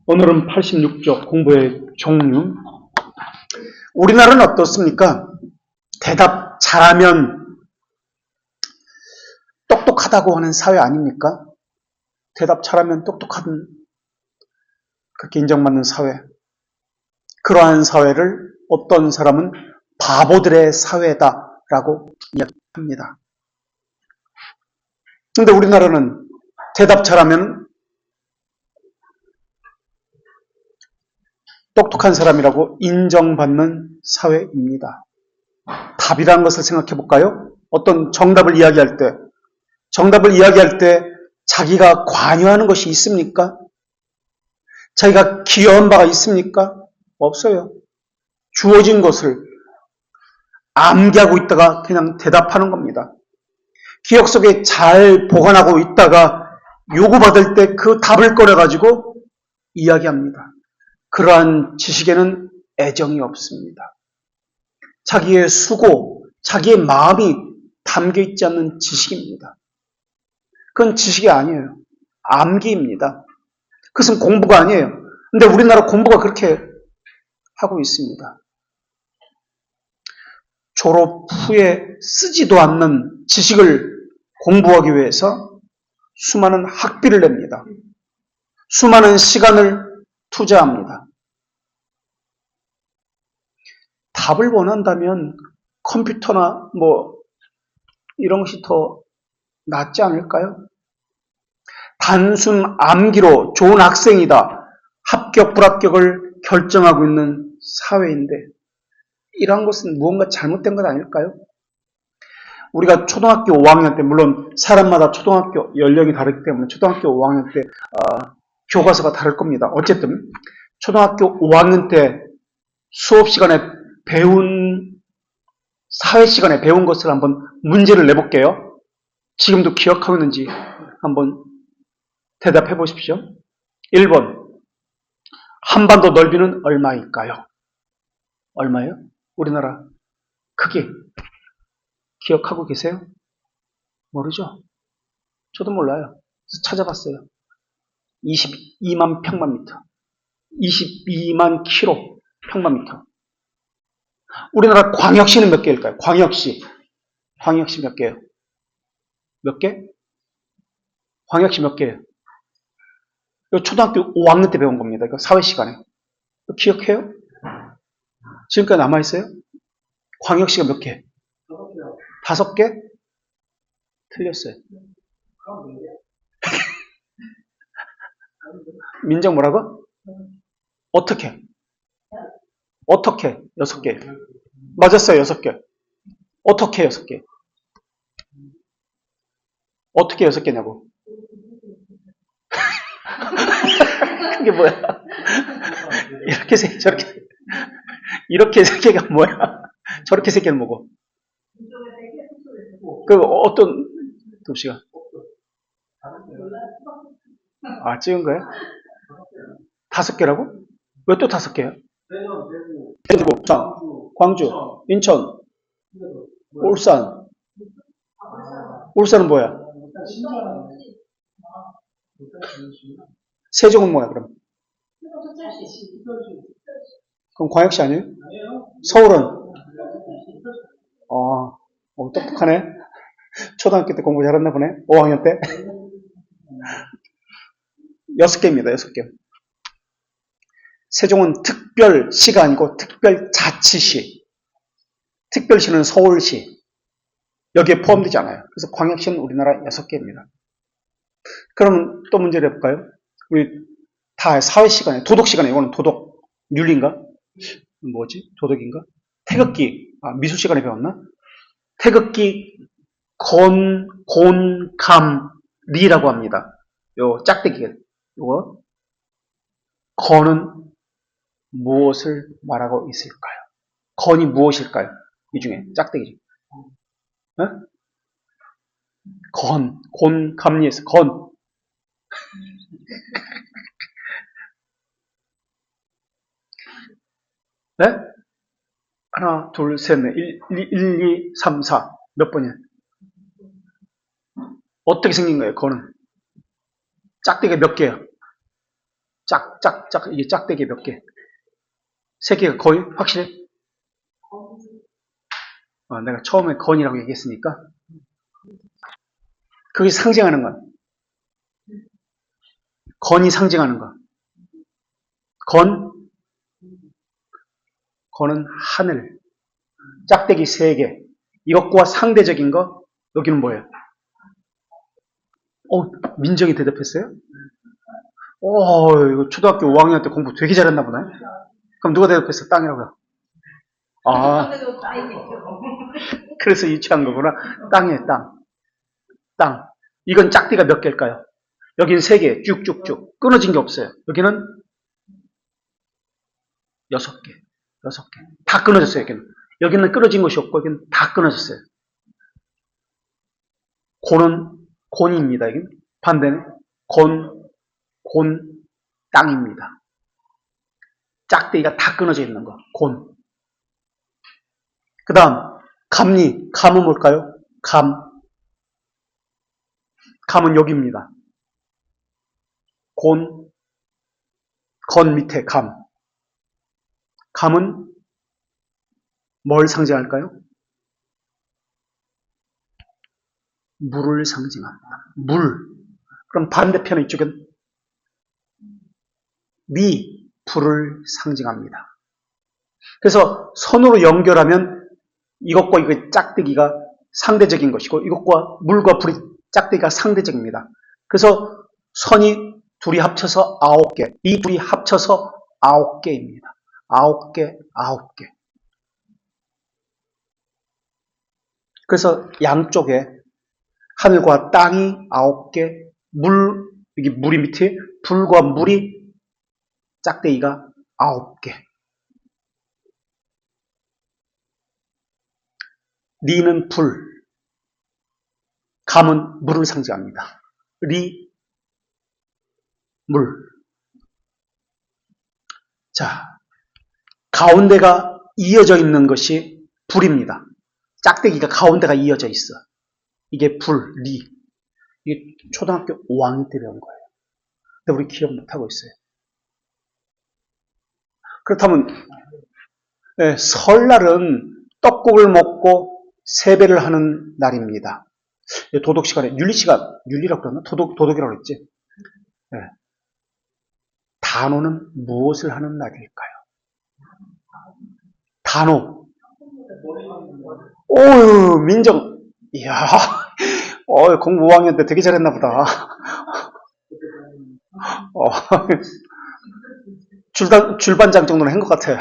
오늘은 86쪽 공부의 종류. 우리나라는 어떻습니까? 대답 잘하면 똑똑하다고 하는 사회 아닙니까? 대답 잘하면 똑똑한, 그렇게 인정받는 사회. 그러한 사회를 어떤 사람은 바보들의 사회다라고 이야기합니다. 근데 우리나라는 대답 잘하면 똑똑한 사람이라고 인정받는 사회입니다. 답이라는 것을 생각해 볼까요? 어떤 정답을 이야기할 때 자기가 관여하는 것이 있습니까? 자기가 기여한 바가 있습니까? 없어요. 주어진 것을 암기하고 있다가 그냥 대답하는 겁니다. 기억 속에 잘 보관하고 있다가 요구받을 때 그 답을 꺼내가지고 이야기합니다. 그러한 지식에는 애정이 없습니다. 자기의 수고, 자기의 마음이 담겨있지 않는 지식입니다. 그건 지식이 아니에요. 암기입니다. 그것은 공부가 아니에요. 근데 우리나라 공부가 그렇게 하고 있습니다. 졸업 후에 쓰지도 않는 지식을 공부하기 위해서 수많은 학비를 냅니다. 수많은 시간을 투자합니다. 답을 원한다면 컴퓨터나 이런 것이 더 낫지 않을까요? 단순 암기로 좋은 학생이다, 합격 불합격을 결정하고 있는 사회인데 이러한 것은 무언가 잘못된 것 아닐까요? 우리가 초등학교 5학년 때, 물론 사람마다 초등학교 연령이 다르기 때문에 초등학교 5학년 때 교과서가 다를 겁니다. 어쨌든 초등학교 5학년 때 수업 시간에 사회 시간에 배운 것을 한번 문제를 내볼게요. 지금도 기억하고 있는지 한번 대답해 보십시오. 1번. 한반도 넓이는 얼마일까요? 얼마예요? 우리나라 크기 기억하고 계세요? 모르죠? 저도 몰라요. 찾아봤어요. 22만 평방미터. 22만 킬로 평방미터. 우리나라 광역시는 몇 개일까요? 광역시 몇 개예요? 몇 개? 광역시 몇 개예요? 이거 초등학교 5학년 때 배운 겁니다. 이거 사회 시간에. 기억해요? 지금까지 남아있어요? 광역시가 몇 개? 5개? 틀렸어요. 민정 뭐라고? 어떻게? 6개. 맞았어요. 6개. 어떻게 6개? 어떻게 6개냐고? 그게 뭐야? 이렇게 세 개, 저렇게 세 개. 이렇게 세 개가 뭐야? 저렇게 세 개는 뭐고? 그 어떤 도시가? 찍은 거예요? 5개라고? 왜 또 5개야? 대구, 광주, 인천, 울산. 울산은 뭐야? 세종은 뭐야, 그럼? 그럼 광역시 아니에요? 서울은? 똑똑하네. 초등학교 때 공부 잘했나 보네. 5학년 때. 6개입니다, 6개. 세종은 특별시가 아니고 특별자치시. 특별시는 서울시. 여기에 포함되지 않아요. 그래서 광역시는 우리나라 6개입니다. 그럼 또 문제를 해볼까요? 우리 다 사회 시간에, 도덕 시간에, 이거는 도덕, 윤리인가? 뭐지? 도덕인가? 태극기, 미술 시간에 배웠나? 태극기 곤감리라고 합니다. 요 짝대기가, 요거. 건은 무엇을 말하고 있을까요? 건이 무엇일까요? 이 중에 짝대기. 곤감리에서 건. 네? 하나, 둘, 셋, 넷. 1, 2, 3, 4. 몇 번이야? 어떻게 생긴 거예요, 건은? 짝대기가 몇 개야? 이게 짝대기 몇 개? 3개가 거의 확실해? 내가 처음에 건이라고 얘기했으니까. 그게 상징하는 건, 건이 상징하는 건, 건은 하늘, 짝대기 3개. 이것과 상대적인 거, 여기는 뭐예요? 민정이 대답했어요? 이거 초등학교 5학년 때 공부 되게 잘했나 보네. 그럼 누가 대답했어? 땅이라고요? 그래서 유치한 거구나. 땅이에요, 땅. 이건 짝대기가 몇 개일까요? 여기는 3개, 쭉쭉쭉. 끊어진 게 없어요. 여기는 6개. 다 끊어졌어요, 여기는. 여기는 끊어진 것이 없고, 여기는 다 끊어졌어요. 곤입니다, 여기는. 반대는 땅입니다. 짝대기가 다 끊어져 있는 거, 곤. 그 다음, 감은 뭘까요? 감은 여기입니다. 건 밑에 감은 뭘 상징할까요? 물을 상징합니다. 그럼 반대편 이쪽은 불을 상징합니다. 그래서 선으로 연결하면 이것과 이거 짝대기가 상대적인 것이고 이것과 물과 불이 짝대기가 상대적입니다. 그래서 선이 둘이 합쳐서 9개, 이 둘이 합쳐서 9개입니다. 9개. 그래서 양쪽에 하늘과 땅이 9개, 이게 물이 밑에 불과 물이 짝대기가 9개. 리는 불, 감은 물을 상징합니다. 물. 자, 가운데가 이어져 있는 것이 불입니다. 짝대기가 가운데가 이어져 있어. 이게 이게 초등학교 5학년 때 배운 거예요. 근데 우리 기억 못하고 있어요. 그렇다면 설날은 떡국을 먹고 세배를 하는 날입니다. 도덕 시간에 윤리라고 그러나? 도덕이라고 그랬지? 네. 단오는 무엇을 하는 날일까요? 단오. 민정. 이야, 공부 5학년 때 되게 잘했나 보다. 줄반장 정도는 한 것 같아.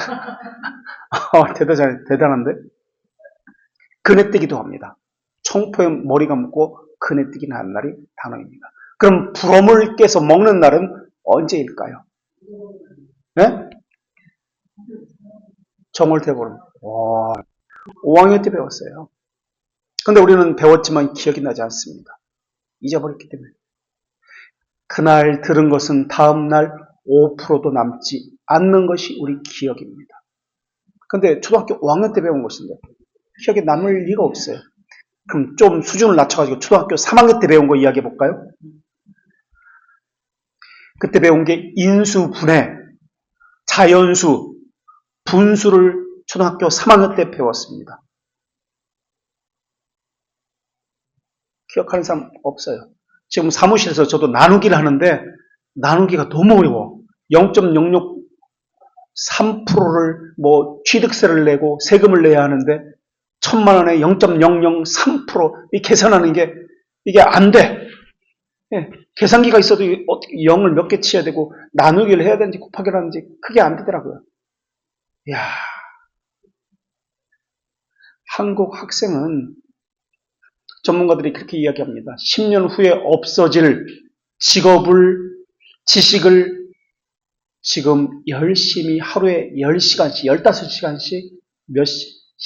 대단한데? 그네뛰기도 합니다. 청포에 머리 감고 그네뛰기는 하는 날이 단오입니다. 그럼 부럼을 깨서 먹는 날은 언제일까요? 네? 정월대보름. 5학년 때 배웠어요. 근데 우리는 배웠지만 기억이 나지 않습니다. 잊어버렸기 때문에. 그날 들은 것은 다음날 5%도 남지 않는 것이 우리 기억입니다. 근데 초등학교 5학년 때 배운 것인데 기억에 남을 리가 없어요. 그럼 좀 수준을 낮춰가지고 초등학교 3학년 때 배운 거 이야기해 볼까요? 그때 배운 게 인수, 분해, 자연수, 분수를 초등학교 3학년 때 배웠습니다. 기억하는 사람 없어요. 지금 사무실에서 저도 나누기를 하는데 나누기가 너무 어려워. 0.003%를 취득세를 내고 세금을 내야 하는데 1,000만 원에 0.003% 이 계산하는 게 이게 안 돼. 계산기가 있어도 어떻게 0을 몇 개 치어야 되고 나누기를 해야 되는지 곱하기를 하는지 그게 안 되더라고요. 이야, 한국 학생은 전문가들이 그렇게 이야기합니다. 10년 후에 없어질 지식을 지금 열심히 하루에 10시간씩, 15시간씩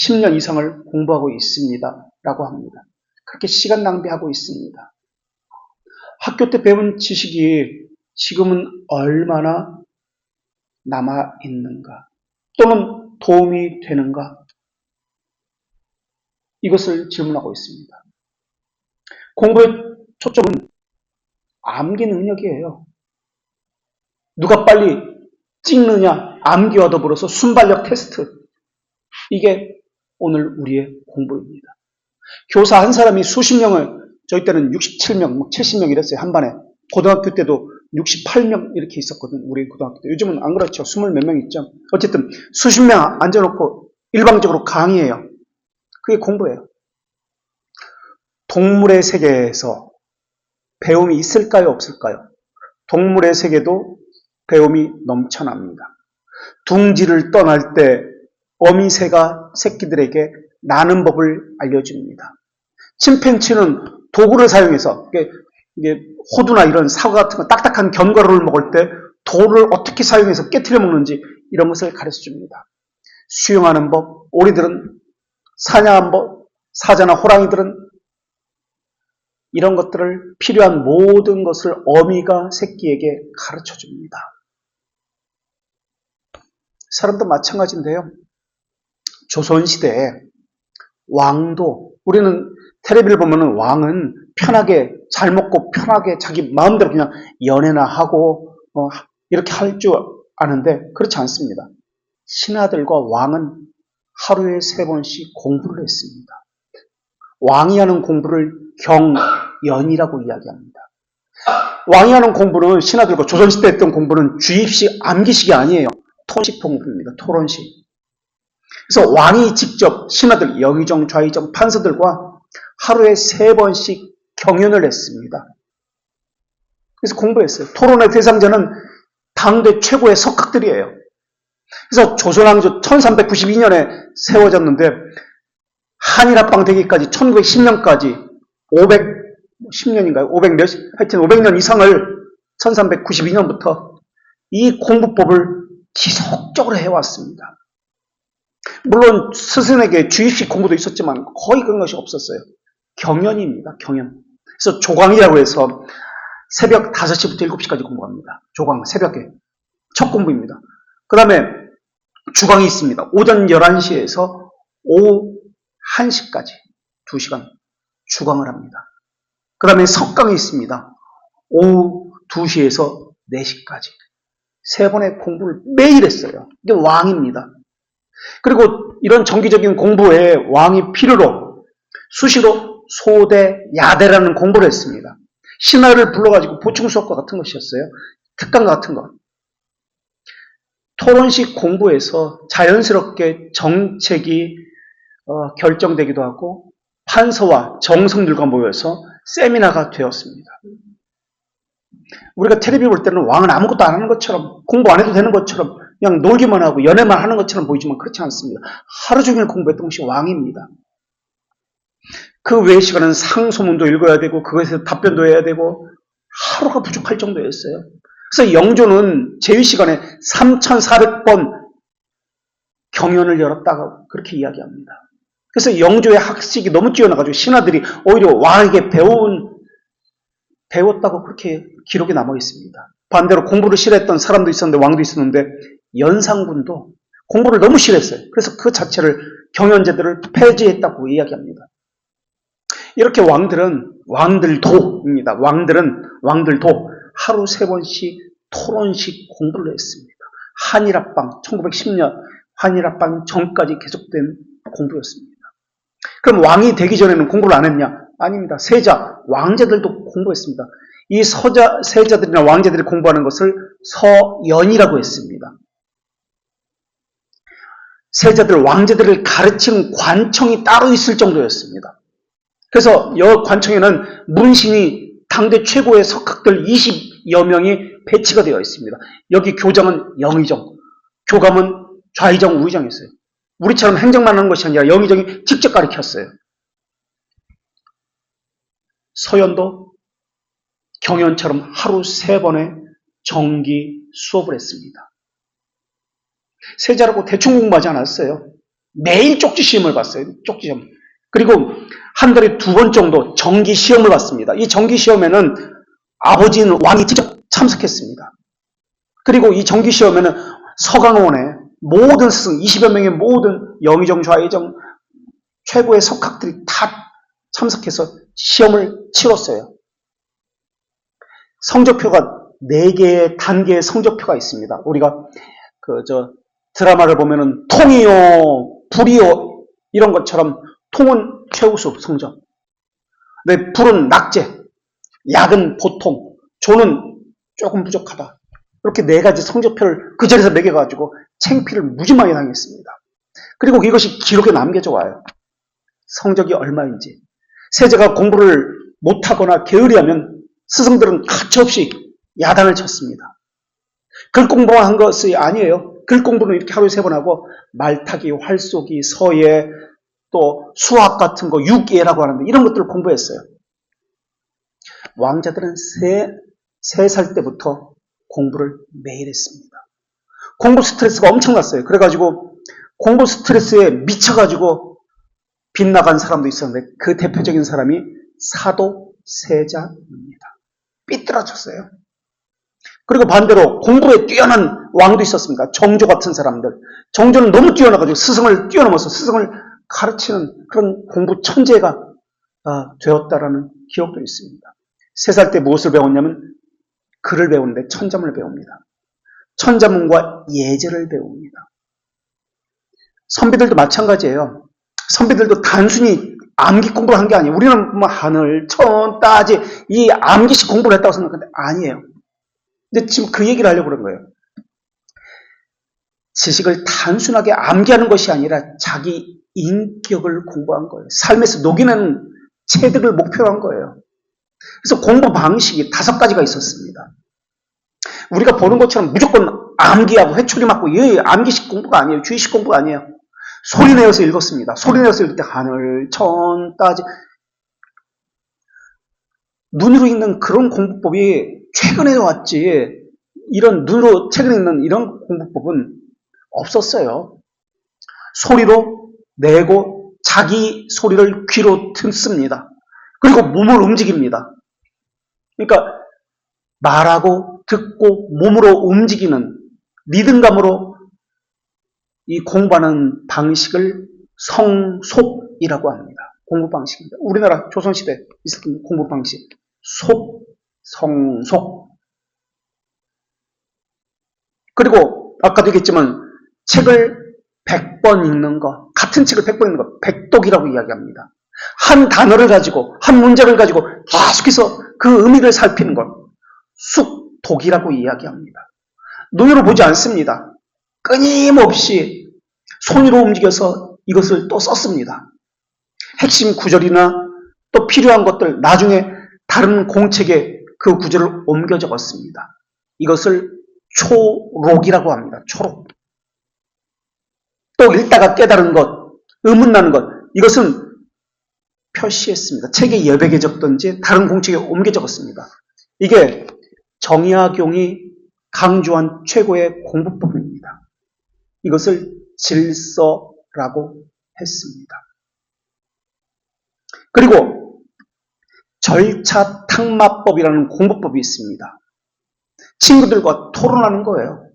10년 이상을 공부하고 있습니다. 라고 합니다. 그렇게 시간 낭비하고 있습니다. 학교 때 배운 지식이 지금은 얼마나 남아있는가? 또는 도움이 되는가? 이것을 질문하고 있습니다. 공부의 초점은 암기 능력이에요. 누가 빨리 찍느냐, 암기와 더불어서 순발력 테스트. 이게 오늘 우리의 공부입니다. 교사 한 사람이 수십 명을, 저희 때는 67명, 70명 이랬어요. 한 반에. 고등학교 때도 68명 이렇게 있었거든. 우리 고등학교 때. 요즘은 안 그렇죠. 20 몇 명 있죠. 어쨌든 수십 명 앉아놓고 일방적으로 강의해요. 그게 공부예요. 동물의 세계에서 배움이 있을까요? 없을까요? 동물의 세계도 배움이 넘쳐납니다. 둥지를 떠날 때 어미새가 새끼들에게 나는 법을 알려줍니다. 침팬지는 도구를 사용해서, 이게 호두나 이런 사과 같은 거 딱딱한 견과류를 먹을 때 돌을 어떻게 사용해서 깨트려 먹는지 이런 것을 가르쳐 줍니다. 수영하는 법, 오리들은 사냥하는 법, 사자나 호랑이들은 이런 것들을 필요한 모든 것을 어미가 새끼에게 가르쳐 줍니다. 사람도 마찬가지인데요. 조선시대에 왕도, 우리는 텔레비를 보면 왕은 편하게 잘 먹고 편하게 자기 마음대로 그냥 연애나 하고 이렇게 할 줄 아는데 그렇지 않습니다. 신하들과 왕은 하루에 3번씩 공부를 했습니다. 왕이 하는 공부를 경연이라고 이야기합니다. 왕이 하는 공부는 신하들과 조선시대 했던 공부는 주입식, 암기식이 아니에요. 토론식 공부입니다. 토론식. 그래서 왕이 직접 신하들, 영의정, 좌의정, 판서들과 하루에 3번씩 경연을 했습니다. 그래서 공부했어요. 토론의 대상자는 당대 최고의 석학들이에요. 그래서 조선왕조 1392년에 세워졌는데 한일합방 되기까지 1910년까지 510년인가요? 500년 이상을 1392년부터 이 공부법을 지속적으로 해왔습니다. 물론 스승에게 주입식 공부도 있었지만 거의 그런 것이 없었어요. 경연입니다. 경연. 그래서 조광이라고 해서 새벽 5시부터 7시까지 공부합니다. 조광, 새벽에. 첫 공부입니다. 그 다음에 주광이 있습니다. 오전 11시에서 오후 1시까지 2시간 주광을 합니다. 그 다음에 석강이 있습니다. 오후 2시에서 4시까지. 3번의 공부를 매일 했어요. 이게 왕입니다. 그리고 이런 정기적인 공부에 왕이 필요로 수시로 소대, 야대라는 공부를 했습니다. 신하를 불러가지고 보충 수업과 같은 것이었어요. 특강과 같은 것. 토론식 공부에서 자연스럽게 정책이 결정되기도 하고 판서와 정성들과 모여서 세미나가 되었습니다. 우리가 텔레비 볼 때는 왕은 아무것도 안 하는 것처럼, 공부 안 해도 되는 것처럼 그냥 놀기만 하고 연애만 하는 것처럼 보이지만 그렇지 않습니다. 하루 종일 공부했던 것이 왕입니다. 그 외의 시간은 상소문도 읽어야 되고 그것에 답변도 해야 되고 하루가 부족할 정도였어요. 그래서 영조는 제위시간에 3,400번 경연을 열었다고 그렇게 이야기합니다. 그래서 영조의 학식이 너무 뛰어나가지고 신하들이 오히려 왕에게 배웠다고 그렇게 기록이 남아 있습니다. 반대로 공부를 싫어했던 사람도 있었는데 왕도 있었는데 연산군도 공부를 너무 싫어했어요. 그래서 그 자체를 경연제들을 폐지했다고 이야기합니다. 이렇게 왕들도입니다. 왕들도 하루 3번씩 토론식 공부를 했습니다. 한일합방 1910년 한일합방 전까지 계속된 공부였습니다. 그럼 왕이 되기 전에는 공부를 안 했냐? 아닙니다. 세자, 왕제들도 공부했습니다. 이 세자들이나 왕제들이 공부하는 것을 서연이라고 했습니다. 세자들, 왕제들을 가르치는 관청이 따로 있을 정도였습니다. 그래서 관청에는 문신이 당대 최고의 석학들 20여 명이 배치가 되어 있습니다. 여기 교장은 영의정, 교감은 좌의정, 우의정이었어요. 우리처럼 행정만 하는 것이 아니라 영의정이 직접 가르쳤어요. 서연도 경연처럼 하루 3번의 정기 수업을 했습니다. 세자라고 대충 공부하지 않았어요. 매일 쪽지 시험을 봤어요. 쪽지 시험. 그리고 한 달에 2번 정도 정기 시험을 봤습니다. 이 정기 시험에는 아버지는 왕이 직접 참석했습니다. 그리고 이 정기 시험에는 서강원의 모든 스승, 20여 명의 모든 영의정, 좌의정, 최고의 석학들이 다 참석해서 시험을 치렀어요. 성적표가 4개의 단계의 성적표가 있습니다. 우리가 드라마를 보면은 통이요, 불이요 이런 것처럼 통은 최우수 성적, 근데 불은 낙제, 약은 보통, 조는 조금 부족하다. 이렇게 4가지 성적표를 그 자리에서 매겨가지고 창피를 무지막이 당했습니다. 그리고 이것이 기록에 남겨져 와요. 성적이 얼마인지. 세자가 공부를 못하거나 게으리하면 스승들은 가차없이 야단을 쳤습니다. 글 공부만 한 것이 아니에요. 글 공부는 이렇게 하루에 3번 하고 말타기, 활쏘기, 서예, 또 수학 같은 거, 육예라고 하는데 이런 것들을 공부했어요. 왕자들은 3살 때부터 공부를 매일 했습니다. 공부 스트레스가 엄청났어요. 그래가지고 공부 스트레스에 미쳐가지고 빗나간 사람도 있었는데 그 대표적인 사람이 사도 세자입니다. 삐뚤어졌어요. 그리고 반대로 공부에 뛰어난 왕도 있었습니다. 정조 같은 사람들. 정조는 너무 뛰어나가지고 스승을 뛰어넘어서 스승을 가르치는 그런 공부 천재가 되었다라는 기록도 있습니다. 3살 때 무엇을 배웠냐면 글을 배우는데 천자문을 배웁니다. 천자문과 예절을 배웁니다. 선비들도 마찬가지예요. 선비들도 단순히 암기 공부를 한 게 아니에요. 우리는 뭐 하늘, 천, 따지 이 암기식 공부를 했다고 생각하는데 아니에요. 근데 지금 그 얘기를 하려고 그런 거예요. 지식을 단순하게 암기하는 것이 아니라 자기 인격을 공부한 거예요. 삶에서 녹이는 체득을 목표로 한 거예요. 그래서 공부 방식이 5가지가 있었습니다. 우리가 보는 것처럼 무조건 암기하고 회초리 맞고 이 암기식 공부가 아니에요. 주의식 공부가 아니에요. 소리내어서 읽었습니다. 소리내어서 읽을 때 하늘, 천, 따지 눈으로 읽는 그런 공부법이 최근에 왔지 이런 눈으로 책을 읽는 이런 공부법은 없었어요. 소리로 내고 자기 소리를 귀로 듣습니다. 그리고 몸을 움직입니다. 그러니까 말하고 듣고 몸으로 움직이는 리듬감으로 이 공부하는 방식을 성속이라고 합니다. 공부 방식입니다. 우리나라 조선시대 있었던 공부 방식. 속, 성속. 그리고 아까도 얘기했지만 책을 100번 읽는 거, 같은 책을 100번 읽는 거, 백독이라고 이야기합니다. 한 단어를 가지고, 한 문장을 가지고 계속해서 그 의미를 살피는 걸 숙독이라고 이야기합니다. 눈으로 보지 않습니다. 끊임없이 손으로 움직여서 이것을 또 썼습니다. 핵심 구절이나 또 필요한 것들 나중에 다른 공책에 그 구절을 옮겨 적었습니다. 이것을 초록이라고 합니다. 초록. 또 읽다가 깨달은 것, 의문나는 것, 이것은 표시했습니다. 책에 여백에 적든지 다른 공책에 옮겨 적었습니다. 이게 정약용이 강조한 최고의 공부법입니다. 이것을 질서라고 했습니다. 그리고 절차탕마법이라는 공부법이 있습니다. 친구들과 토론하는 거예요.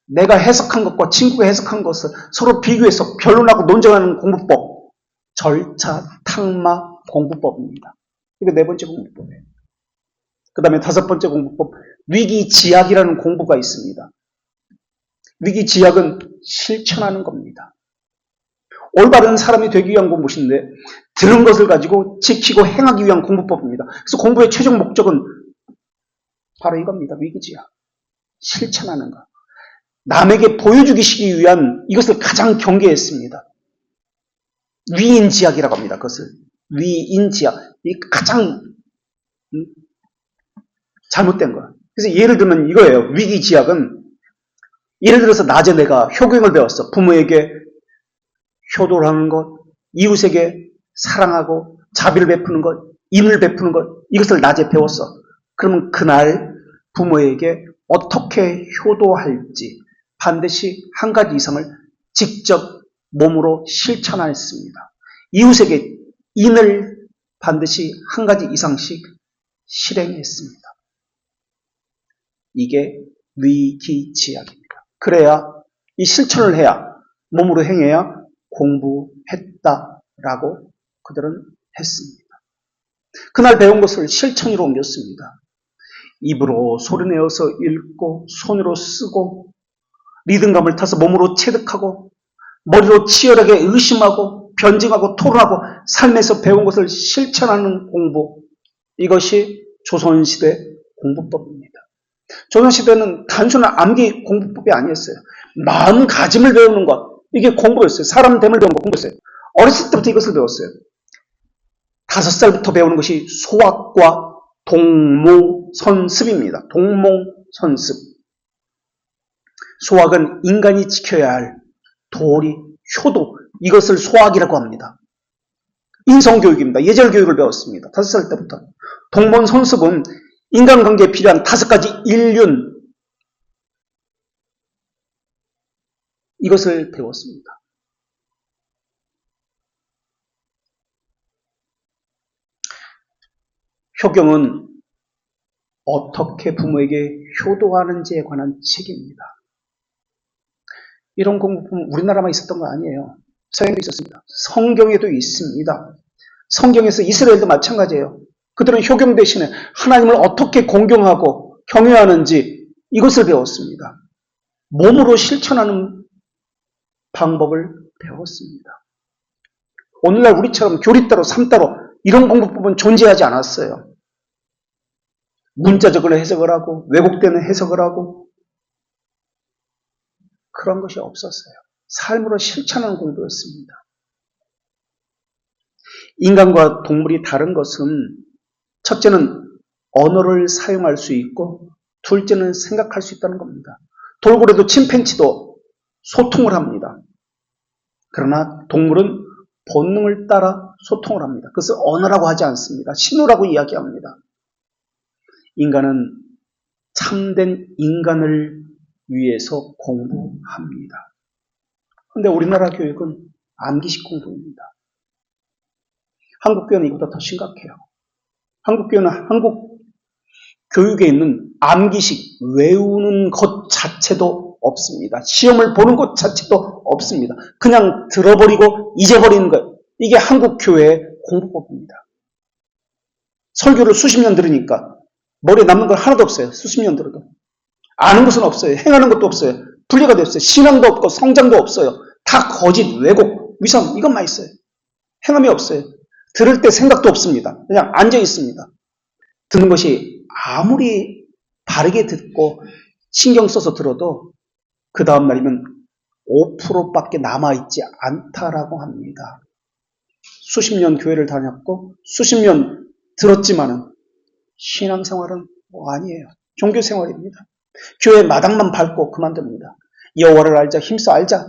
내가 해석한 것과 친구가 해석한 것을 서로 비교해서 변론하고 논쟁하는 공부법. 절차탕마 공부법입니다. 이게 4번째 공부법이에요. 그 다음에 5번째 공부법, 위기지약이라는 공부가 있습니다. 위기지약은 실천하는 겁니다. 올바른 사람이 되기 위한 공부인데 들은 것을 가지고 지키고 행하기 위한 공부법입니다. 그래서 공부의 최종 목적은 바로 이겁니다. 위기지약. 실천하는 것. 남에게 보여주기 위한 이것을 가장 경계했습니다. 위인지약이라고 합니다. 그것을. 위인지약. 이 가장 잘못된 거. 그래서 예를 들면 이거예요. 위기지약은 예를 들어서 낮에 내가 효경을 배웠어. 부모에게 효도를 하는 것, 이웃에게 사랑하고 자비를 베푸는 것, 인을 베푸는 것, 이것을 낮에 배웠어. 그러면 그날 부모에게 어떻게 효도할지 반드시 한 가지 이상을 직접 몸으로 실천했습니다. 이웃에게 인을 반드시 한 가지 이상씩 실행했습니다. 이게 위기지약입니다. 그래야 이 실천을 해야 몸으로 행해야 공부했다라고 그들은 했습니다. 그날 배운 것을 실천으로 옮겼습니다. 입으로 소리내어서 읽고 손으로 쓰고 리듬감을 타서 몸으로 체득하고 머리로 치열하게 의심하고 변증하고 토론하고 삶에서 배운 것을 실천하는 공부, 이것이 조선시대 공부법입니다. 조선시대는 단순한 암기 공부법이 아니었어요. 마음가짐을 배우는 것, 이게 공부였어요. 사람 됨을 배우는 거 공부였어요. 어렸을 때부터 이것을 배웠어요. 5살부터 배우는 것이 소학과 동몽선습입니다. 동몽선습. 소학은 인간이 지켜야 할 도리, 효도, 이것을 소학이라고 합니다. 인성교육입니다. 예절교육을 배웠습니다. 5살 때부터. 동몽선습은 인간관계에 필요한 5가지 일륜, 이것을 배웠습니다. 효경은 어떻게 부모에게 효도하는지에 관한 책입니다. 이런 공부는 우리나라만 있었던 거 아니에요. 서양에도 있었습니다. 성경에도 있습니다. 성경에서 이스라엘도 마찬가지예요. 그들은 효경 대신에 하나님을 어떻게 공경하고 경외하는지 이것을 배웠습니다. 몸으로 실천하는 방법을 배웠습니다. 오늘날 우리처럼 교리 따로 삶 따로 이런 공부법은 존재하지 않았어요. 문자적으로 해석을 하고 왜곡되는 해석을 하고 그런 것이 없었어요. 삶으로 실천하는 공부였습니다. 인간과 동물이 다른 것은 첫째는 언어를 사용할 수 있고 둘째는 생각할 수 있다는 겁니다. 돌고래도 침팬지도 소통을 합니다. 그러나 동물은 본능을 따라 소통을 합니다. 그것을 언어라고 하지 않습니다. 신호라고 이야기합니다. 인간은 참된 인간을 위해서 공부합니다. 그런데 우리나라 교육은 암기식 공부입니다. 한국 교육은 이보다 더 심각해요. 한국 교육은 한국 교육에 있는 암기식, 외우는 것 자체도 없습니다. 시험을 보는 것 자체도 없습니다. 그냥 들어버리고 잊어버리는 것. 이게 한국 교회의 공부법입니다. 설교를 수십 년 들으니까 머리에 남는 건 하나도 없어요. 수십 년 들어도. 아는 것은 없어요. 행하는 것도 없어요. 분리가 됐어요. 신앙도 없고 성장도 없어요. 다 거짓, 왜곡, 위선 이것만 있어요. 행함이 없어요. 들을 때 생각도 없습니다. 그냥 앉아 있습니다. 듣는 것이 아무리 바르게 듣고 신경 써서 들어도 그 다음 날이면 5%밖에 남아있지 않다라고 합니다. 수십 년 교회를 다녔고 수십 년 들었지만은 신앙생활은 아니에요. 종교생활입니다. 교회 마당만 밟고 그만둡니다. 여호와를 알자, 힘써 알자.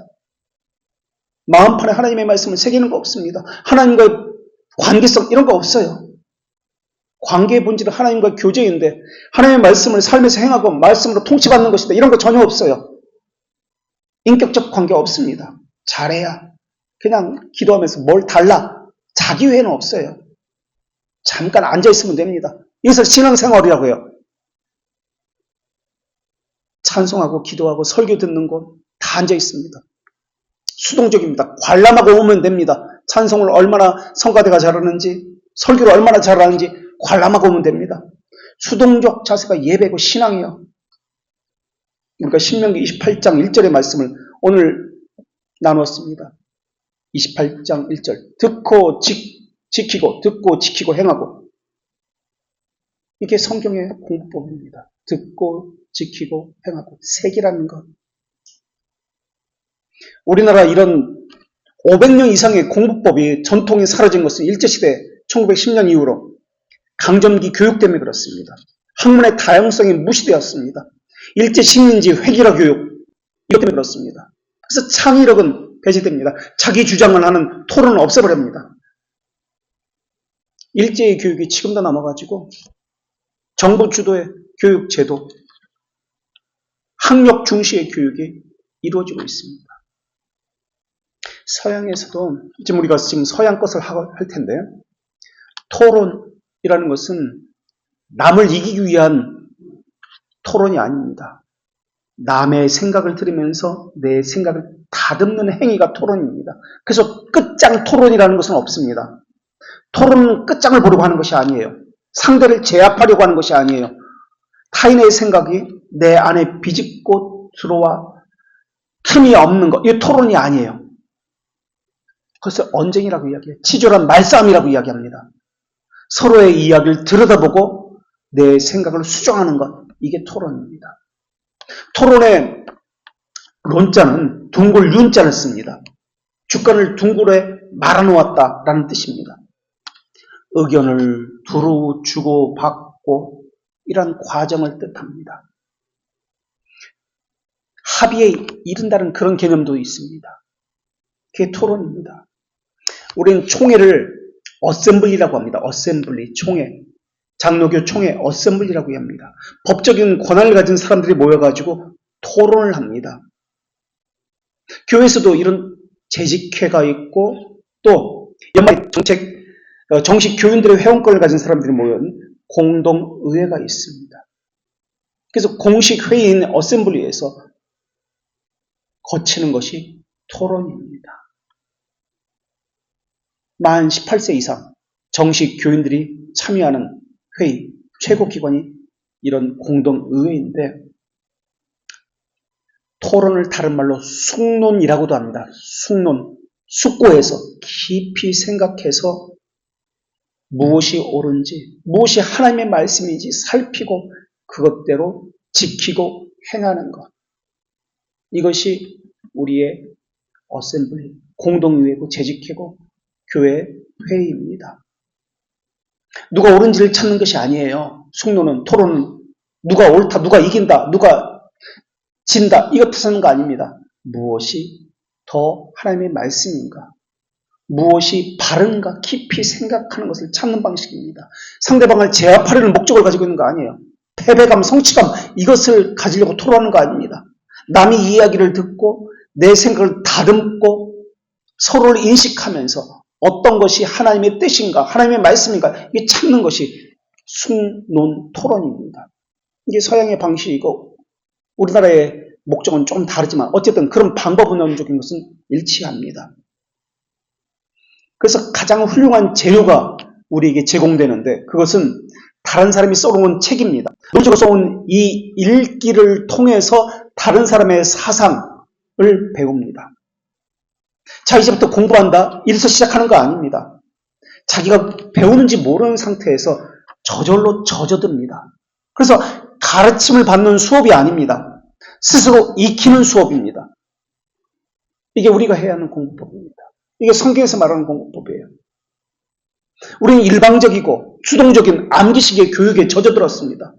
마음판에 하나님의 말씀을 새기는 거 없습니다. 하나님과의 관계성 이런 거 없어요. 관계의 본질은 하나님과 교제인데 하나님의 말씀을 삶에서 행하고 말씀으로 통치받는 것이다. 이런 거 전혀 없어요. 인격적 관계 없습니다. 잘해야 그냥 기도하면서 뭘 달라. 자기 외에는 없어요. 잠깐 앉아있으면 됩니다. 이것을 신앙생활이라고 해요. 찬송하고 기도하고 설교 듣는 곳 다 앉아있습니다. 수동적입니다. 관람하고 오면 됩니다. 찬송을 얼마나 성가대가 잘하는지 설교를 얼마나 잘하는지 관람하고 오면 됩니다. 수동적 자세가 예배고 신앙이에요. 우리가 신명기 28장 1절의 말씀을 오늘 나눴습니다. 28장 1절 듣고 지키고 듣고 지키고 행하고 이게 성경의 공부법입니다. 듣고 지키고 행하고 새기라는 것. 우리나라 이런 500년 이상의 공부법이 전통이 사라진 것은 일제시대 1910년 이후로 강점기 교육 때문에 그렇습니다. 학문의 다양성이 무시되었습니다. 일제 식민지 획일화 교육 이것 때문에 그렇습니다. 그래서 창의력은 배제됩니다. 자기 주장을 하는 토론을 없애버립니다. 일제의 교육이 지금도 남아가지고 정부 주도의 교육 제도, 학력 중시의 교육이 이루어지고 있습니다. 서양에서도 지금 우리가 지금 서양 것을 할 텐데 토론이라는 것은 남을 이기기 위한 토론이 아닙니다. 남의 생각을 들으면서 내 생각을 다듬는 행위가 토론입니다. 그래서 끝장 토론이라는 것은 없습니다. 토론은 끝장을 보려고 하는 것이 아니에요. 상대를 제압하려고 하는 것이 아니에요. 타인의 생각이 내 안에 비집고 들어와 틈이 없는 것, 이게 토론이 아니에요. 그것을 언쟁이라고 이야기해요. 치졸한 말싸움이라고 이야기합니다. 서로의 이야기를 들여다보고 내 생각을 수정하는 것, 이게 토론입니다. 토론의 론자는 둥글 윤자를 씁니다. 주권을 둥글에 말아놓았다라는 뜻입니다. 의견을 두루 주고 받고 이런 과정을 뜻합니다. 합의에 이른다는 그런 개념도 있습니다. 그게 토론입니다. 우리는 총회를 어셈블리라고 합니다. 어셈블리, 총회. 장로교 총회 어셈블리라고 합니다. 법적인 권한을 가진 사람들이 모여가지고 토론을 합니다. 교회에서도 이런 재직회가 있고 또 연말 정식 교인들의 회원권을 가진 사람들이 모여있는 공동의회가 있습니다. 그래서 공식 회의인 어셈블리에서 거치는 것이 토론입니다. 만 18세 이상 정식 교인들이 참여하는 회의, 최고 기관이 이런 공동의회인데 토론을 다른 말로 숙론이라고도 합니다. 숙론, 숙고해서 깊이 생각해서 무엇이 옳은지, 무엇이 하나님의 말씀인지 살피고 그것대로 지키고 행하는 것. 이것이 우리의 어셈블리, 공동의회고 재직회고 교회 회의입니다. 누가 옳은지를 찾는 것이 아니에요. 숙론은, 토론은 누가 옳다, 누가 이긴다, 누가 진다, 이거 뜻하는 거 아닙니다. 무엇이 더 하나님의 말씀인가? 무엇이 바른가? 깊이 생각하는 것을 찾는 방식입니다. 상대방을 제압하려는 목적을 가지고 있는 거 아니에요. 패배감, 성취감, 이것을 가지려고 토론하는 거 아닙니다. 남의 이야기를 듣고 내 생각을 다듬고 서로를 인식하면서 어떤 것이 하나님의 뜻인가, 하나님의 말씀인가, 이게 찾는 것이 숙론 토론입니다. 이게 서양의 방식이고 우리나라의 목적은 좀 다르지만 어쨌든 그런 방법론적인 것은 일치합니다. 그래서 가장 훌륭한 재료가 우리에게 제공되는데 그것은 다른 사람이 써놓은 책입니다. 논적으로 써온 이 읽기를 통해서 다른 사람의 사상을 배웁니다. 자, 이제부터 공부한다, 이래서 시작하는 거 아닙니다. 자기가 배우는지 모르는 상태에서 저절로 젖어듭니다. 그래서 가르침을 받는 수업이 아닙니다. 스스로 익히는 수업입니다. 이게 우리가 해야 하는 공부법입니다. 이게 성경에서 말하는 공부법이에요. 우리는 일방적이고 주동적인 암기식의 교육에 젖어들었습니다.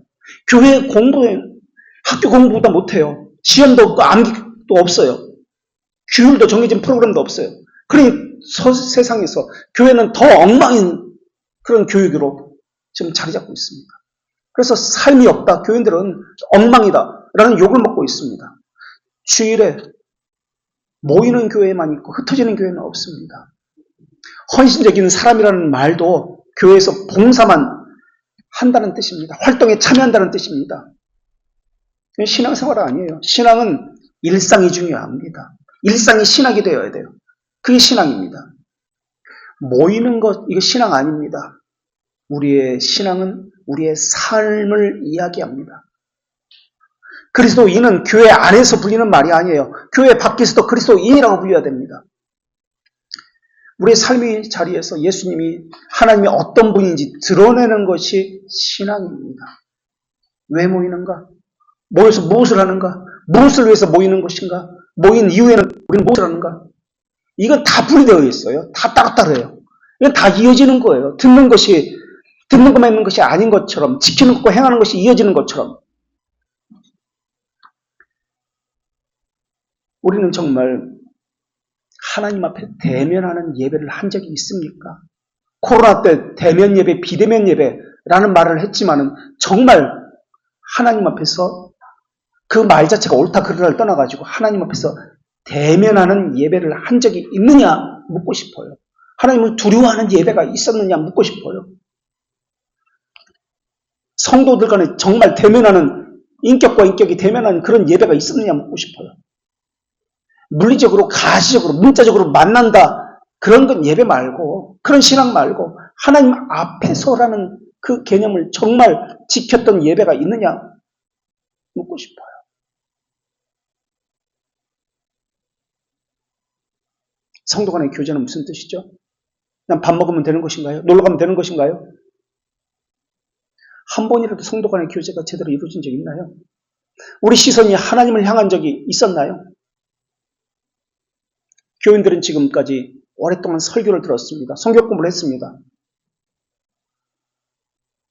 교회 공부는 학교 공부보다 못해요. 시험도 없고 암기도 없어요. 규율도 정해진 프로그램도 없어요. 그러니 세상에서 교회는 더 엉망인 그런 교육으로 지금 자리 잡고 있습니다. 그래서 삶이 없다, 교인들은 엉망이다 라는 욕을 먹고 있습니다. 주일에 모이는 교회만 있고 흩어지는 교회는 없습니다. 헌신적인 사람이라는 말도 교회에서 봉사만 한다는 뜻입니다. 활동에 참여한다는 뜻입니다. 신앙생활 아니에요. 신앙은 일상이 중요합니다. 일상이 신학이 되어야 돼요. 그게 신앙입니다. 모이는 것, 이거 신앙 아닙니다. 우리의 신앙은 우리의 삶을 이야기합니다. 그리스도인은 교회 안에서 불리는 말이 아니에요. 교회 밖에서도 그리스도인이라고 불려야 됩니다. 우리의 삶의 자리에서 예수님이 하나님이 어떤 분인지 드러내는 것이 신앙입니다. 왜 모이는가? 모여서 무엇을 하는가? 무엇을 위해서 모이는 것인가? 모인 이후에는 우리는 무엇을 하는가? 이건 다 분리되어 있어요. 다 따로따로해요. 이건 다 이어지는 거예요. 듣는 것만 있는 것이 아닌 것처럼, 지키는 것과 행하는 것이 이어지는 것처럼. 우리는 정말 하나님 앞에 대면하는 예배를 한 적이 있습니까? 코로나 때 대면 예배, 비대면 예배라는 말을 했지만은 정말 하나님 앞에서 그 말 자체가 옳다 그르다를 떠나가지고 하나님 앞에서 대면하는 예배를 한 적이 있느냐 묻고 싶어요. 하나님을 두려워하는 예배가 있었느냐 묻고 싶어요. 성도들 간에 정말 대면하는, 인격과 인격이 대면하는 그런 예배가 있었느냐 묻고 싶어요. 물리적으로, 가시적으로, 문자적으로 만난다, 그런 건 예배 말고, 그런 신앙 말고 하나님 앞에서라는 그 개념을 정말 지켰던 예배가 있느냐, 묻고 싶어요. 성도 간의 교제는 무슨 뜻이죠? 그냥 밥 먹으면 되는 것인가요? 놀러 가면 되는 것인가요? 한 번이라도 성도 간의 교제가 제대로 이루어진 적이 있나요? 우리 시선이 하나님을 향한 적이 있었나요? 교인들은 지금까지 오랫동안 설교를 들었습니다. 성경 공부를 했습니다.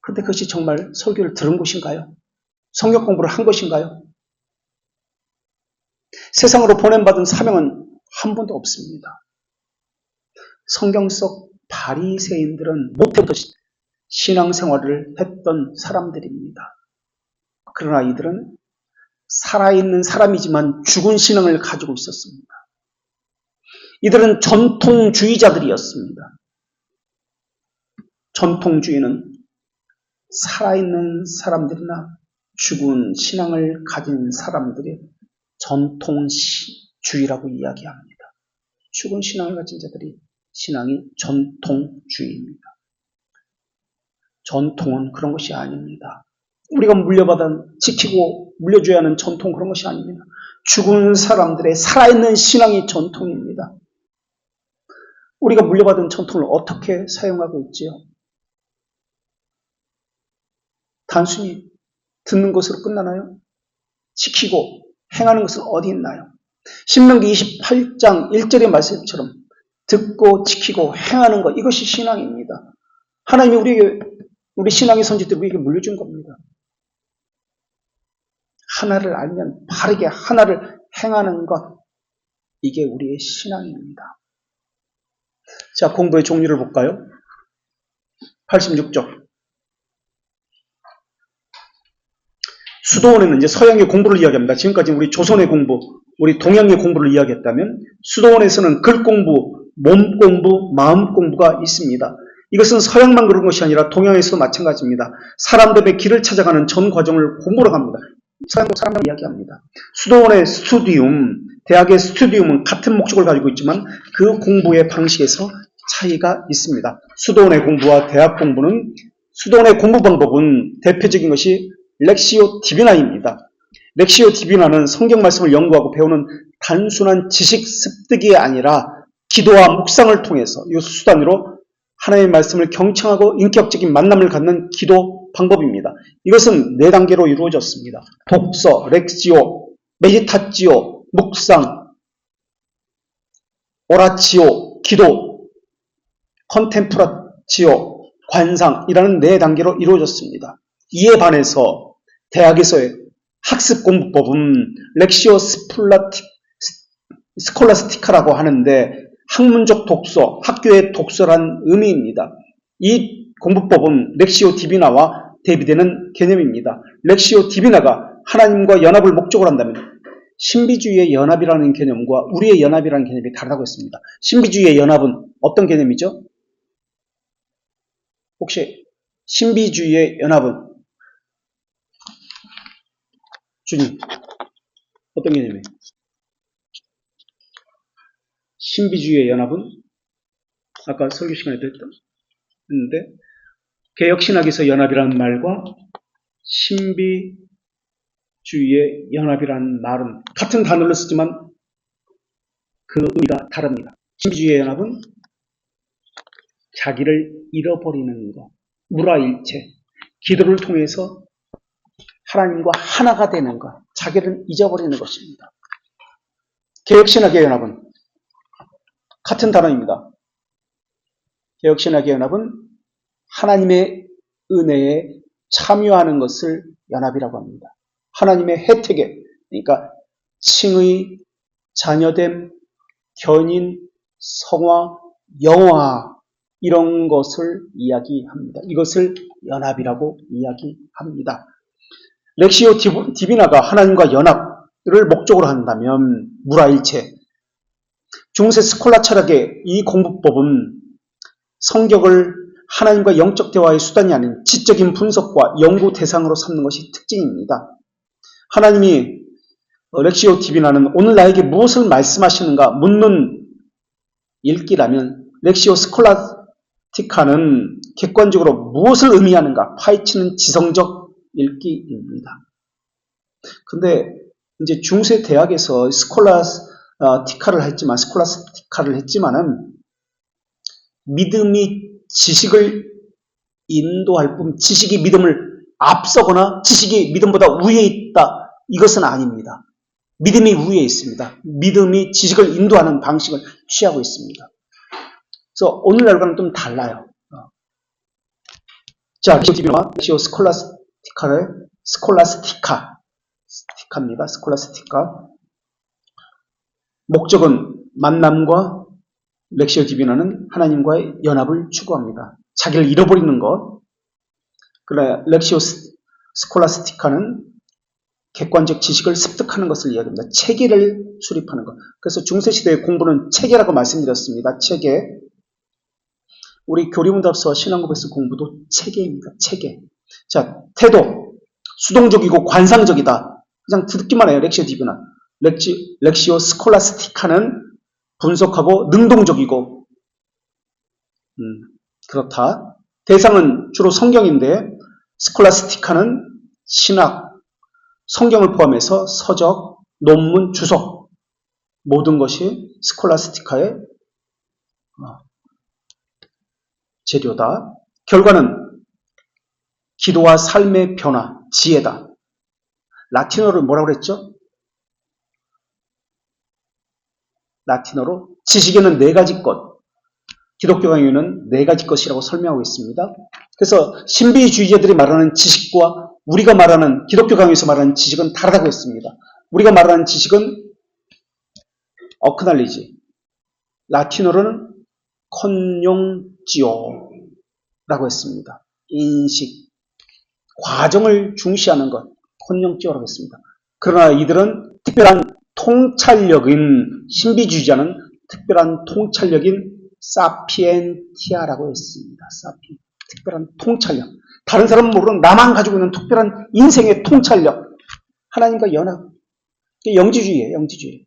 그런데 그것이 정말 설교를 들은 것인가요? 성경 공부를 한 것인가요? 세상으로 보냄받은 사명은 한 번도 없습니다. 성경 속 바리새인들은 모태부터 신앙생활을 했던 사람들입니다. 그러나 이들은 살아있는 사람이지만 죽은 신앙을 가지고 있었습니다. 이들은 전통주의자들이었습니다. 전통주의는 살아있는 사람들이나 죽은 신앙을 가진 사람들의 전통주의라고 이야기합니다. 죽은 신앙을 가진 자들이 신앙이 전통주의입니다. 전통은 그런 것이 아닙니다. 우리가 물려받은, 지키고 물려줘야 하는 전통 그런 것이 아닙니다. 죽은 사람들의 살아있는 신앙이 전통입니다. 우리가 물려받은 전통을 어떻게 사용하고 있지요? 단순히 듣는 것으로 끝나나요? 지키고 행하는 것은 어디 있나요? 신명기 28장 1절의 말씀처럼 듣고 지키고 행하는 것, 이것이 신앙입니다. 하나님이 우리 신앙의 선지자들 우리에게 물려준 겁니다. 하나를 알면 바르게 하나를 행하는 것, 이게 우리의 신앙입니다. 자, 공부의 종류를 볼까요? 86쪽. 수도원에는 이제 서양의 공부를 이야기합니다. 지금까지 우리 조선의 공부, 우리 동양의 공부를 이야기했다면 수도원에서는 글 공부, 몸 공부, 마음 공부가 있습니다. 이것은 서양만 그런 것이 아니라 동양에서도 마찬가지입니다. 사람들의 길을 찾아가는 전 과정을 공부로 합니다. 서양도 사람들 이야기합니다. 수도원의 스튜디움, 대학의 스튜디움은 같은 목적을 가지고 있지만 그 공부의 방식에서 차이가 있습니다. 수도원의 공부와 대학 공부는, 수도원의 공부 방법은 대표적인 것이 렉시오 디비나입니다. 렉시오 디비나는 성경 말씀을 연구하고 배우는 단순한 지식 습득이 아니라 기도와 묵상을 통해서 이 수단으로 하나님의 말씀을 경청하고 인격적인 만남을 갖는 기도 방법입니다. 이것은 4단계로 이루어졌습니다. 독서, 렉시오, 메디타지오, 묵상, 오라치오, 기도, 컨템플라치오, 관상이라는 4단계로 이루어졌습니다. 이에 반해서 대학에서의 학습 공부법은 렉시오 스콜라스티카라고 하는데 학문적 독서, 학교의 독서란 의미입니다. 이 공부법은 렉시오 디비나와 대비되는 개념입니다. 렉시오 디비나가 하나님과 연합을 목적으로 한다면 신비주의의 연합이라는 개념과 우리의 연합이라는 개념이 다르다고 했습니다. 신비주의의 연합은 어떤 개념이죠? 혹시 신비주의의 연합은 주님 어떤 개념이에요? 신비주의의 연합은 아까 설교 시간에도 했는데 개혁신학에서 연합이라는 말과 신비주의의 연합이라는 말은 같은 단어를 쓰지만 그 의미가 다릅니다. 신비주의의 연합은 자기를 잃어버리는 것, 무라일체, 기도를 통해서 하나님과 하나가 되는 것, 자기를 잊어버리는 것입니다. 개혁신학의 연합은 같은 단어입니다. 개혁신학의 연합은 하나님의 은혜에 참여하는 것을 연합이라고 합니다. 하나님의 혜택에, 그러니까 칭의, 자녀됨, 견인, 성화, 영화 이런 것을 이야기합니다. 이것을 연합이라고 이야기합니다. 렉시오 디비나가 하나님과 연합을 목적으로 한다면 무라일체, 중세 스콜라 철학의 이 공부법은 성경을 하나님과 영적 대화의 수단이 아닌 지적인 분석과 연구 대상으로 삼는 것이 특징입니다. 하나님이 렉시오 디비나는 오늘 나에게 무엇을 말씀하시는가 묻는 읽기라면 렉시오 스콜라스티카는 객관적으로 무엇을 의미하는가 파헤치는 지성적 읽기입니다. 근데 이제 중세 대학에서 스콜라스티카를 했지만은 믿음이 지식을 인도할 뿐 지식이 믿음을 앞서거나 지식이 믿음보다 위에 있다. 이것은 아닙니다. 믿음이 위에 있습니다. 믿음이 지식을 인도하는 방식을 취하고 있습니다. 그래서 오늘날과는 좀 달라요. 자, 렉시오 스콜라스티카. 목적은 만남과 렉시오 디비나는 하나님과의 연합을 추구합니다. 자기를 잃어버리는 것. 그러나 렉시오 스콜라스티카는 객관적 지식을 습득하는 것을 이야기합니다. 체계를 수립하는 것. 그래서 중세시대의 공부는 체계라고 말씀드렸습니다. 체계. 우리 교리문답서와 신앙고백서 공부도 체계입니다. 체계. 자, 태도. 수동적이고 관상적이다. 그냥 듣기만 해요. 렉시오 디비나. 렉시오 스콜라스티카는 분석하고 능동적이고 그렇다. 대상은 주로 성경인데 스콜라스티카는 신학, 성경을 포함해서 서적, 논문, 주석 모든 것이 스콜라스티카의 재료다. 결과는 기도와 삶의 변화, 지혜다. 라틴어로 뭐라고 그랬죠? 라틴어로 지식에는 4가지 것, 기독교 강의는 4가지 것이라고 설명하고 있습니다. 그래서 신비주의자들이 말하는 지식과 우리가 말하는 기독교 강의에서 말하는 지식은 다르다고 했습니다. 우리가 말하는 지식은 어크날리지, 라틴어로는 컨용지오라고 했습니다. 인식, 과정을 중시하는 것, 컨용지오라고 했습니다. 그러나 이들은 특별한 통찰력인 신비주의자는 특별한 통찰력인 사피엔티아라고 했습니다. 특별한 통찰력. 다른 사람은 모르는 나만 가지고 있는 특별한 인생의 통찰력. 하나님과 연합. 영지주의예요. 영지주의.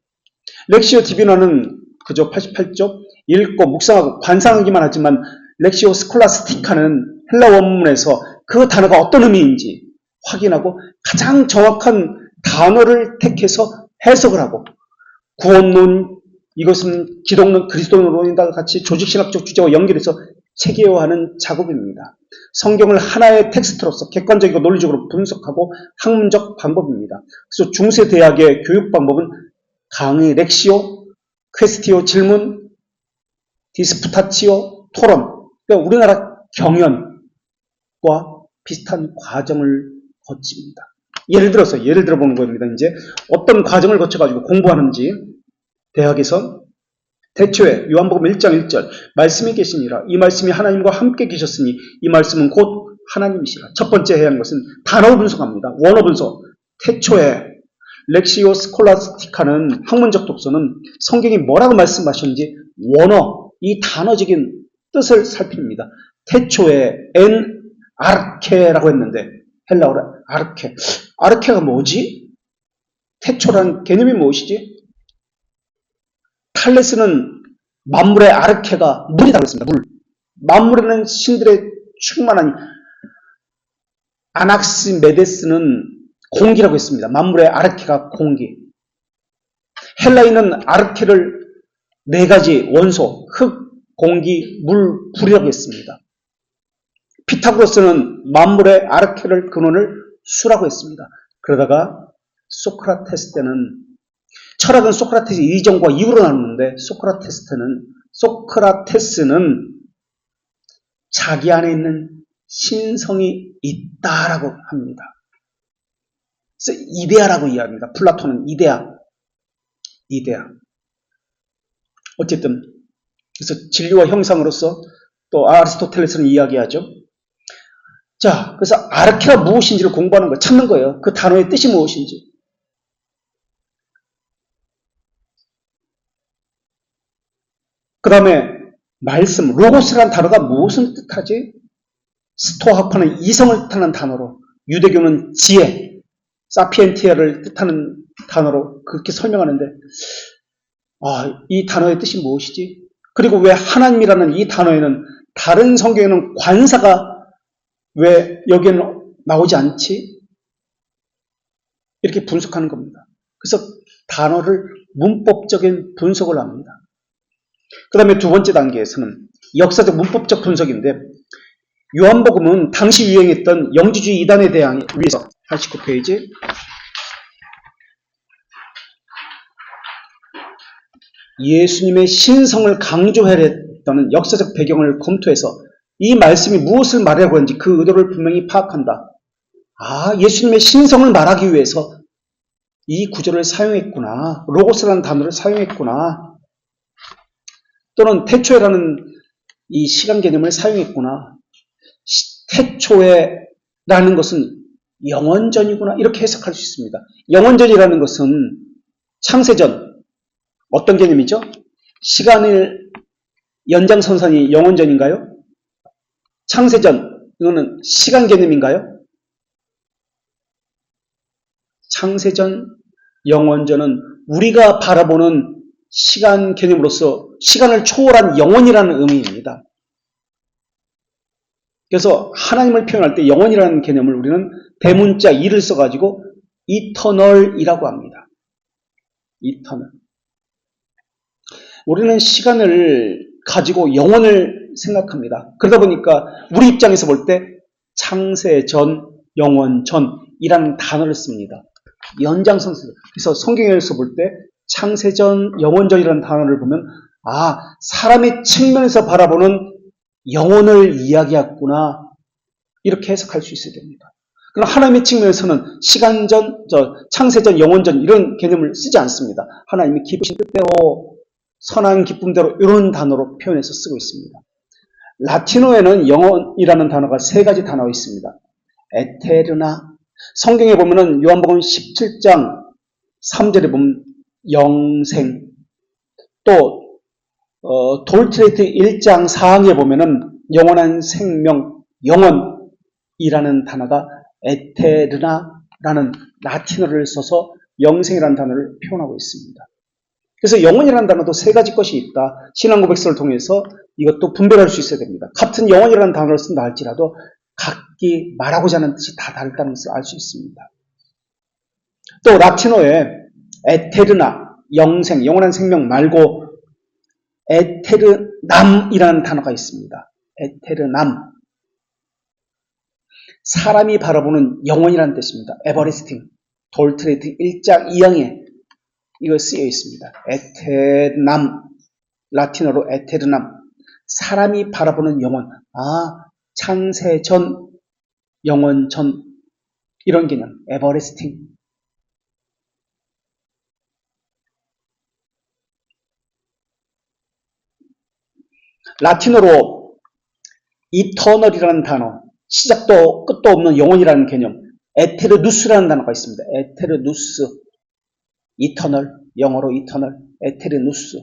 렉시오 디비나는 그저 88쪽 읽고 묵상하고 관상하기만 하지만 렉시오 스콜라스티카는 헬라 원문에서 그 단어가 어떤 의미인지 확인하고 가장 정확한 단어를 택해서 해석을 하고 구원론, 이것은 기독론, 그리스도론이다 같이 조직신학적 주제와 연결해서 체계화하는 작업입니다. 성경을 하나의 텍스트로서 객관적이고 논리적으로 분석하고 학문적 방법입니다. 그래서 중세 대학의 교육 방법은 강의, 렉시오, 퀘스티오, 질문, 디스푸타치오, 토론. 그러니까 우리나라 경연과 비슷한 과정을 거칩니다. 예를 들어보는 겁니다. 이제 어떤 과정을 거쳐가지고 공부하는지 대학에서 태초에 요한복음 1장 1절 말씀이 계시니라. 이 말씀이 하나님과 함께 계셨으니 이 말씀은 곧 하나님이시라. 첫 번째 해야 하는 것은 단어를 분석합니다. 원어 분석. 태초에 렉시오 스콜라스티카는 학문적 독서는 성경이 뭐라고 말씀하셨는지 원어, 이 단어적인 뜻을 살핍니다. 태초에 엔 아르케라고 했는데 헬라어로 아르케. 아르케가 뭐지? 태초라는 개념이 무엇이지? 탈레스는 만물의 아르케가 물이라고 했습니다. 물. 만물에는 신들의 충만한 아낙시메데스는 공기라고 했습니다. 만물의 아르케가 공기. 헬라인은 아르케를 4가지 원소, 흙, 공기, 물, 불이라고 했습니다. 피타고라스는 만물의 아르케를 근원을 수라고 했습니다. 그러다가 소크라테스 때는 철학은 소크라테스 이전과 이후로 나누는데 소크라테스는 자기 안에 있는 신성이 있다라고 합니다. 그래서 이데아라고 이야기합니다. 플라톤은 이데아. 어쨌든 그래서 진리와 형상으로서 또 아리스토텔레스는 이야기하죠. 자, 그래서 아르케가 무엇인지를 공부하는 거예요. 찾는 거예요. 그 단어의 뜻이 무엇인지. 그 다음에 말씀, 로고스라는 단어가 무엇을 뜻하지? 스토아파는 이성을 뜻하는 단어로, 유대교는 지혜, 사피엔티아를 뜻하는 단어로 그렇게 설명하는데 이 단어의 뜻이 무엇이지? 그리고 왜 하나님이라는 이 단어에는 다른 성경에는 관사가 왜 여기에는 나오지 않지? 이렇게 분석하는 겁니다. 그래서 단어를 문법적인 분석을 합니다. 그 다음에 두 번째 단계에서는 역사적 문법적 분석인데, 요한복음은 당시 유행했던 영지주의 이단에 대항 위해서 89페이지 예수님의 신성을 강조하려는 역사적 배경을 검토해서 이 말씀이 무엇을 말하려고 하는지 그 의도를 분명히 파악한다. 아, 예수님의 신성을 말하기 위해서 이 구절을 사용했구나. 로고스라는 단어를 사용했구나. 또는 태초에라는 이 시간 개념을 사용했구나. 태초에라는 것은 영원전이구나. 이렇게 해석할 수 있습니다. 영원전이라는 것은 창세전, 어떤 개념이죠? 시간을 연장선상이 영원전인가요? 창세전, 이거는 시간 개념인가요? 창세전, 영원전은 우리가 바라보는 시간 개념으로서 시간을 초월한 영원이라는 의미입니다. 그래서 하나님을 표현할 때 영원이라는 개념을 우리는 대문자 e를 써가지고 eternal이라고 합니다. eternal. 우리는 시간을 가지고 영원을 생각합니다. 그러다 보니까 우리 입장에서 볼 때 창세전, 영원전이라는 단어를 씁니다. 연장선상. 그래서 성경에서 볼 때 창세전, 영원전이라는 단어를 보면 아, 사람의 측면에서 바라보는 영혼을 이야기했구나. 이렇게 해석할 수 있어야 됩니다. 그럼 하나님의 측면에서는 시간전, 창세전, 영원전 이런 개념을 쓰지 않습니다. 하나님이 기쁘신 뜻대로 선한 기쁨대로 이런 단어로 표현해서 쓰고 있습니다. 라틴어에는 영혼이라는 단어가 세 가지 단어가 있습니다. 에테르나. 성경에 보면은 요한복음 17장 3절에 보면 영생. 또 돌트레이트 1장 4항에 보면은 영원한 생명, 영원이라는 단어가 에테르나라는 라틴어를 써서 영생이라는 단어를 표현하고 있습니다. 그래서 영원이라는 단어도 세 가지 것이 있다. 신앙 고백서를 통해서 이것도 분별할 수 있어야 됩니다. 같은 영원이라는 단어를 쓴다 할지라도 각기 말하고자 하는 뜻이 다 다르다는 것을 알 수 있습니다. 또 라틴어에 에테르나, 영생, 영원한 생명 말고 에테르남이라는 단어가 있습니다. 에테르남. 사람이 바라보는 영혼이라는 뜻입니다. 에버리스팅. 돌트레이트 1장 2항에 이거 쓰여 있습니다. 에테르남. 라틴어로 에테르남. 사람이 바라보는 영혼. 아, 창세전, 영원전. 이런 개념. 에버리스팅. 라틴어로 이터널이라는 단어, 시작도 끝도 없는 영혼이라는 개념, 에테르누스라는 단어가 있습니다. 에테르누스, 이터널, 영어로 이터널, 에테르누스,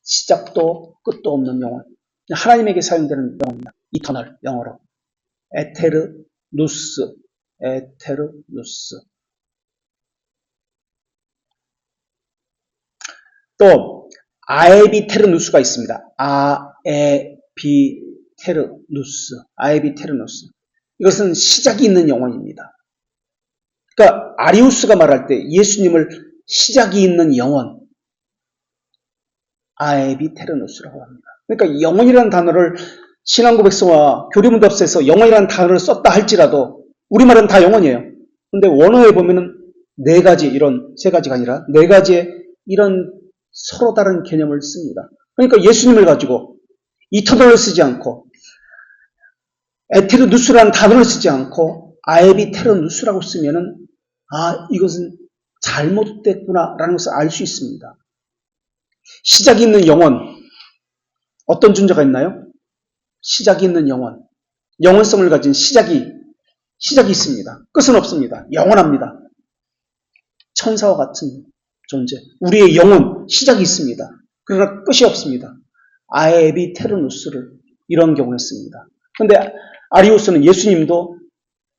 시작도 끝도 없는 영혼. 하나님에게 사용되는 영혼입니다. 이터널, 영어로. 에테르누스, 에테르누스. 또 아에비테르누스가 있습니다. 아에비테르누스. 이것은 시작이 있는 영혼입니다. 그러니까 아리우스가 말할 때 예수님을 시작이 있는 영혼, 아에비테르누스라고 합니다. 그러니까 영혼이라는 단어를 신앙고백서와 교리문답서에서 영혼이라는 단어를 썼다 할지라도 우리말은 다 영혼이에요. 그런데 원어에 보면은 네 가지, 이런 세 가지가 아니라 네 가지의 이런 서로 다른 개념을 씁니다. 그러니까 예수님을 가지고 이터널을 쓰지 않고 에테르누스라는 단어를 쓰지 않고 아에비테르누스라고 쓰면은 아, 이것은 잘못됐구나라는 것을 알 수 있습니다. 시작이 있는 영혼, 어떤 존재가 있나요? 시작이 있는 영혼, 영혼성을 가진 시작이 있습니다. 끝은 없습니다. 영원합니다. 천사와 같은 존재, 우리의 영혼, 시작이 있습니다. 그러나 끝이 없습니다. 아에비테르누스를 이런 경우에 씁니다. 그런데 아리우스는 예수님도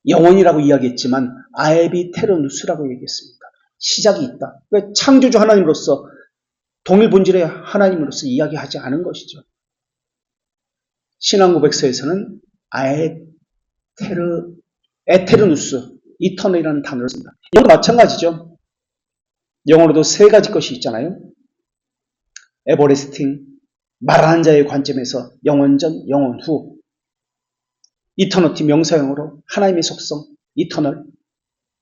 영혼이라고 이야기했지만 아에비테르누스라고 얘기했습니다. 시작이 있다. 그러니까 창조주 하나님으로서 동일 본질의 하나님으로서 이야기하지 않은 것이죠. 신앙고백서에서는 에테르누스, eternal이라는 단어를 씁니다. 영어도 마찬가지죠. 영어로도 세 가지 것이 있잖아요. everlasting, 말하는 자의 관점에서 영원전, 영원후. eternity 명사형으로 하나님의 속성, eternal.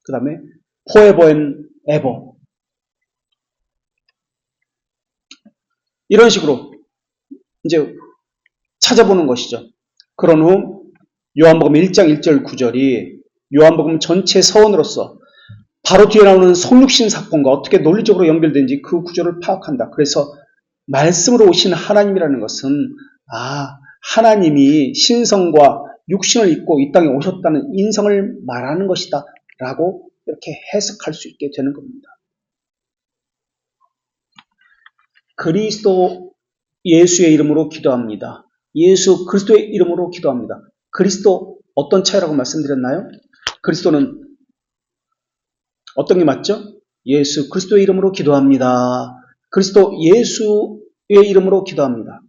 그 다음에 forever and ever. 이런 식으로 이제 찾아보는 것이죠. 그런 후 요한복음 1장 1절 9절이 요한복음 전체 서원으로서 바로 뒤에 나오는 성육신 사건과 어떻게 논리적으로 연결된지 그 구조를 파악한다. 그래서 말씀으로 오신 하나님이라는 것은 하나님이 신성과 육신을 입고 이 땅에 오셨다는 인성을 말하는 것이다 라고 이렇게 해석할 수 있게 되는 겁니다. 그리스도 예수의 이름으로 기도합니다. 예수 그리스도의 이름으로 기도합니다. 그리스도 어떤 차이라고 말씀드렸나요? 그리스도는 어떤 게 맞죠? 예수 그리스도의 이름으로 기도합니다. 그리스도 예수의 이름으로 기도합니다.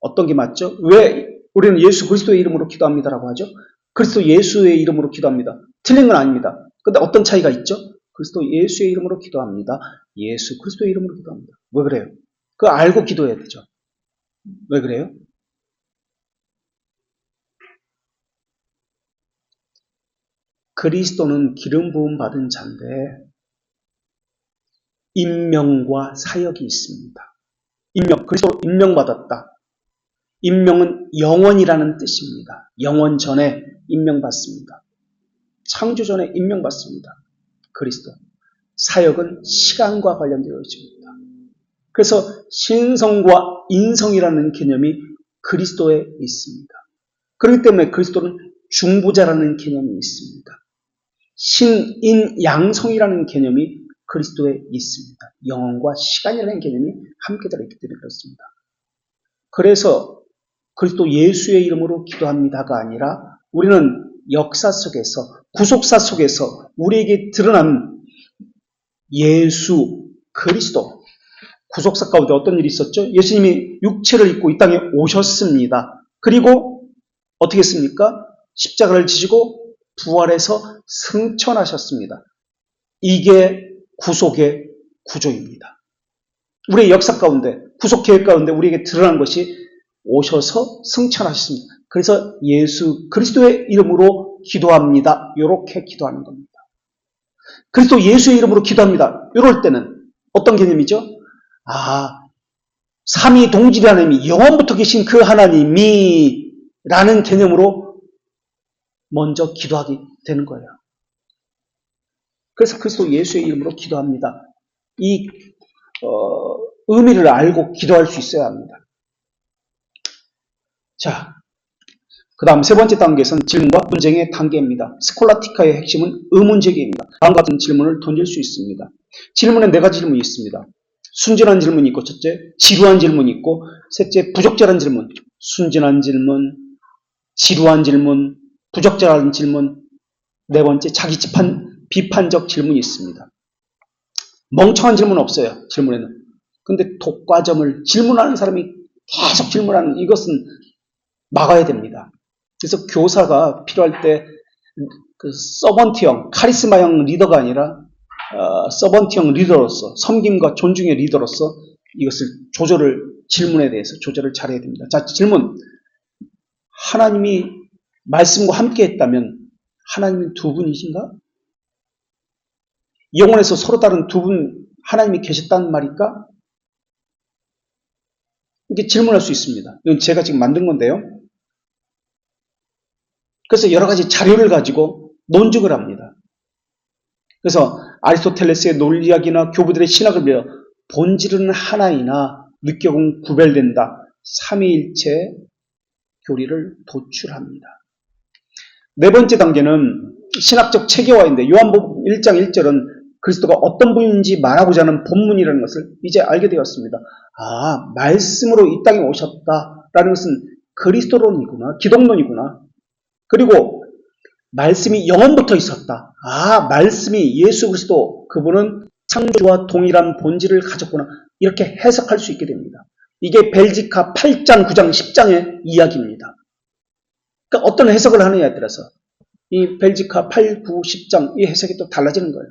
어떤 게 맞죠? 왜 우리는 예수 그리스도의 이름으로 기도합니다라고 하죠? 그리스도 예수의 이름으로 기도합니다. 틀린 건 아닙니다. 근데 어떤 차이가 있죠? 그리스도 예수의 이름으로 기도합니다. 예수 그리스도의 이름으로 기도합니다. 왜 그래요? 그거 알고 기도해야 되죠. 왜 그래요? 그리스도는 기름 부음 받은 자인데 임명과 사역이 있습니다. 그리스도로 임명받았다. 임명은 영원이라는 뜻입니다. 영원 전에 임명받습니다. 창조 전에 임명받습니다. 그리스도. 사역은 시간과 관련되어 있습니다. 그래서 신성과 인성이라는 개념이 그리스도에 있습니다. 그렇기 때문에 그리스도는 중보자라는 개념이 있습니다. 신인 양성이라는 개념이 그리스도에 있습니다. 영혼과 시간이라는 개념이 함께 들어있기 때문에 그렇습니다. 그래서 그리스도 예수의 이름으로 기도합니다가 아니라 우리는 역사 속에서 구속사 속에서 우리에게 드러난 예수 그리스도 구속사 가운데 어떤 일이 있었죠? 예수님이 육체를 입고 이 땅에 오셨습니다. 그리고 어떻게 했습니까? 십자가를 지시고 부활해서 승천하셨습니다. 이게 구속의 구조입니다. 우리의 역사 가운데 구속 계획 가운데 우리에게 드러난 것이 오셔서 승천하셨습니다. 그래서 예수 그리스도의 이름으로 기도합니다. 이렇게 기도하는 겁니다. 그리스도 예수의 이름으로 기도합니다. 이럴 때는 어떤 개념이죠? 삼위 동질의 하나님이 영원부터 계신 그 하나님이 라는 개념으로 먼저 기도하게 되는 거예요. 그래서 그리스도 예수의 이름으로 기도합니다. 이 의미를 알고 기도할 수 있어야 합니다. 자, 그 다음 세 번째 단계에서는 질문과 논쟁의 단계입니다. 스콜라티카의 핵심은 의문제기입니다. 다음 같은 질문을 던질 수 있습니다. 질문에 네 가지 질문이 있습니다. 순진한 질문이 있고, 첫째, 지루한 질문이 있고, 셋째, 부적절한 질문. 순진한 질문, 지루한 질문, 부적절한 질문, 네 번째, 자기 비판적 질문이 있습니다. 멍청한 질문은 없어요, 질문에는. 근데 독과점을 질문하는 사람이 계속 질문하는 이것은 막아야 됩니다. 그래서 교사가 필요할 때 그 서번트형, 카리스마형 리더가 아니라 서번트형 리더로서 섬김과 존중의 리더로서 이것을 질문에 대해서 조절을 잘해야 됩니다. 자, 질문. 하나님이 말씀과 함께 했다면 하나님은 두 분이신가? 영혼에서 서로 다른 두 분 하나님이 계셨다는 말일까? 이렇게 질문할 수 있습니다. 이건 제가 지금 만든 건데요. 그래서 여러 가지 자료를 가지고 논증을 합니다. 그래서 아리스토텔레스의 논리학이나 교부들의 신학을 빌어 본질은 하나이나 위격은 구별된다. 삼위일체 교리를 도출합니다. 네 번째 단계는 신학적 체계화인데 요한복음 1장 1절은 그리스도가 어떤 분인지 말하고자 하는 본문이라는 것을 이제 알게 되었습니다. 말씀으로 이 땅에 오셨다라는 것은 그리스도론이구나, 기독론이구나. 그리고 말씀이 영원부터 있었다. 말씀이 예수 그리스도 그분은 창조주와 동일한 본질을 가졌구나. 이렇게 해석할 수 있게 됩니다. 이게 벨지카 8장, 9장, 10장의 이야기입니다. 그러니까 어떤 해석을 하느냐에 따라서 이 벨지카 8, 9, 10장 이 해석이 또 달라지는 거예요.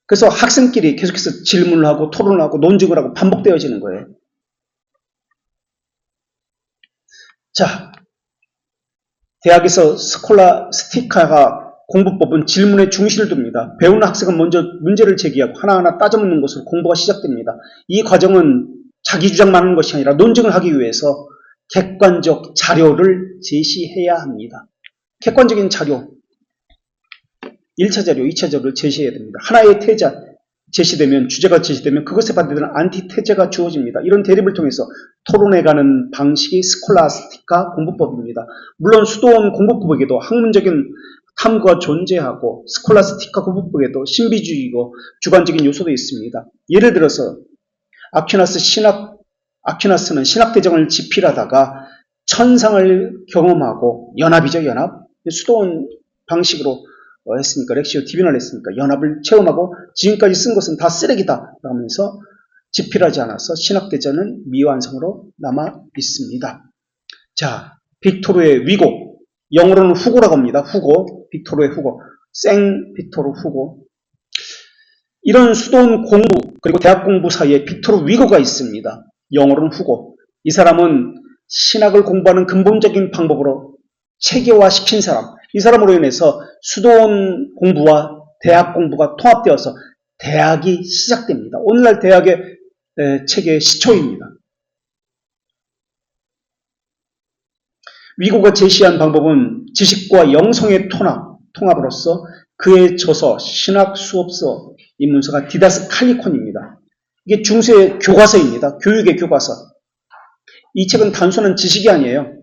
그래서 학생끼리 계속해서 질문을 하고 토론을 하고 논증을 하고 반복되어지는 거예요. 자, 대학에서 스콜라스티카가 공부법은 질문에 중시를 둡니다. 배우는 학생은 먼저 문제를 제기하고 하나하나 따져묻는 것으로 공부가 시작됩니다. 이 과정은 자기 주장만 하는 것이 아니라 논증을 하기 위해서 객관적 자료를 제시해야 합니다. 객관적인 자료, 1차 자료, 2차 자료를 제시해야 됩니다. 하나의 태자 제시되면, 주제가 제시되면 그것에 반대되는 안티태제가 주어집니다. 이런 대립을 통해서 토론해가는 방식이 스콜라스티카 공부법입니다. 물론 수도원 공부법에도 학문적인 탐구가 존재하고 스콜라스티카 공부법에도 신비주의고 주관적인 요소도 있습니다. 예를 들어서 아퀴나스는 신학대정을 집필하다가 천상을 경험하고 연합이죠, 연합. 수도원 방식으로 했으니까, 렉시오 디비나를 했으니까 연합을 체험하고 지금까지 쓴 것은 다 쓰레기다 라면서 집필하지 않아서 신학대전은 미완성으로 남아 있습니다. 자, 빅토르의 위고, 영어로는 후고라고 합니다. 후고, 빅토르의 후고, 생 빅토르 후고. 이런 수도원 공부 그리고 대학 공부 사이에 빅토르 위고가 있습니다. 영어로는 후고. 이 사람은 신학을 공부하는 근본적인 방법으로 체계화시킨 사람. 이 사람으로 인해서 수도원 공부와 대학 공부가 통합되어서 대학이 시작됩니다. 오늘날 대학의 체계의 시초입니다. 위고가 제시한 방법은 지식과 영성의 통합으로서 그의 저서, 신학 수업서, 입문서가 디다스칼리콘입니다. 이게 중세의 교과서입니다. 교육의 교과서. 이 책은 단순한 지식이 아니에요.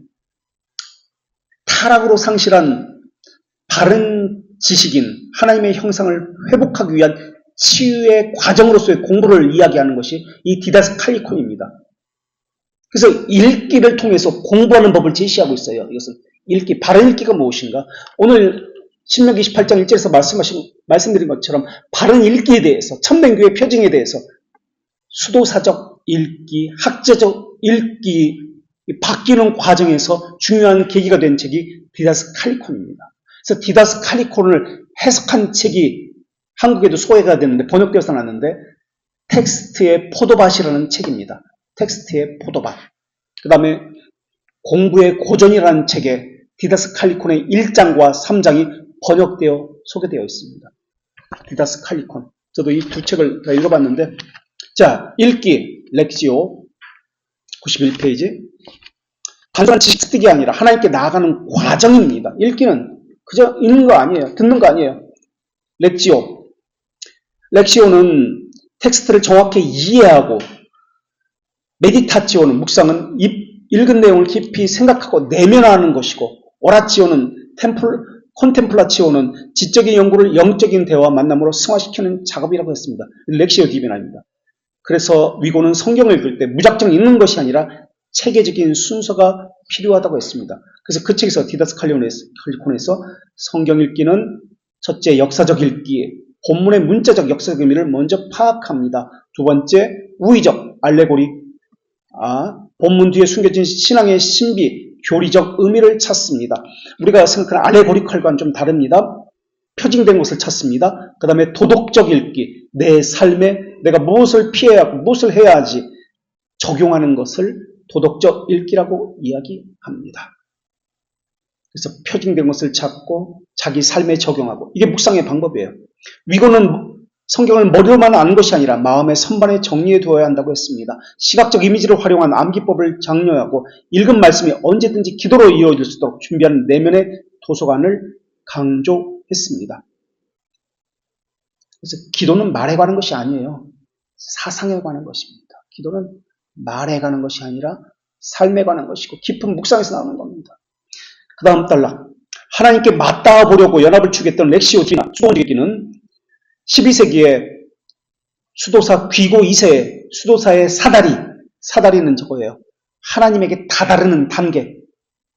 타락으로 상실한 바른 지식인, 하나님의 형상을 회복하기 위한 치유의 과정으로서의 공부를 이야기하는 것이 이 디다스칼리콘입니다. 그래서 읽기를 통해서 공부하는 법을 제시하고 있어요. 이것은 읽기, 바른 읽기가 무엇인가? 오늘 신명기 28장 1절에서 말씀드린 것처럼 바른 읽기에 대해서, 천맹교의 표징에 대해서 수도사적 읽기, 학제적 읽기, 바뀌는 과정에서 중요한 계기가 된 책이 디다스칼리콘입니다. 그래서 디다스칼리콘을 해석한 책이 한국에도 소개가 됐는데, 번역되어서 나왔는데, 텍스트의 포도밭이라는 책입니다. 텍스트의 포도밭. 그 다음에 공부의 고전이라는 책에 디다스칼리콘의 1장과 3장이 번역되어 소개되어 있습니다. 디다스칼리콘. 저도 이 두 책을 다 읽어봤는데, 자, 읽기, 렉시오 91페이지. 단순한 지식 습득이 아니라 하나님께 나아가는 과정입니다. 읽기는 그저 읽는 거 아니에요. 듣는 거 아니에요. 렉시오는 텍스트를 정확히 이해하고, 메디타치오는 묵상은 읽은 내용을 깊이 생각하고 내면화하는 것이고, 오라치오는 콘템플라치오는 지적인 연구를 영적인 대화와 만남으로 승화시키는 작업이라고 했습니다. 렉시오 디비나입니다. 그래서 위고는 성경을 읽을 때 무작정 읽는 것이 아니라 체계적인 순서가 필요하다고 했습니다. 그래서 그 책에서 디다스칼리콘에서 성경 읽기는 첫째 역사적 읽기, 본문의 문자적 역사적 의미를 먼저 파악합니다. 두 번째 우의적 알레고리, 본문 뒤에 숨겨진 신앙의 신비, 교리적 의미를 찾습니다. 우리가 생각하는 알레고리컬과는 좀 다릅니다. 표징된 것을 찾습니다. 그 다음에 도덕적 읽기, 내 삶에 내가 무엇을 피해야 하고 무엇을 해야 하지 적용하는 것을 도덕적 읽기라고 이야기합니다. 그래서 표징된 것을 찾고 자기 삶에 적용하고, 이게 묵상의 방법이에요. 위고는 성경을 머리로만 아는 것이 아니라 마음의 선반에 정리해 두어야 한다고 했습니다. 시각적 이미지를 활용한 암기법을 장려하고 읽은 말씀이 언제든지 기도로 이어질 수 있도록 준비하는 내면의 도서관을 강조했습니다. 그래서 기도는 말에 관한 것이 아니에요. 사상에 관한 것입니다. 기도는 말에 관한 것이 아니라 삶에 관한 것이고 깊은 묵상에서 나오는 겁니다. 그 다음 단락. 하나님께 맞닿아 보려고 연합을 추구했던 렉시오 디비나, 수도원 읽기는 12세기에 수도사 귀고 2세의 수도사의 사다리는 저거예요. 하나님에게 다다르는 단계,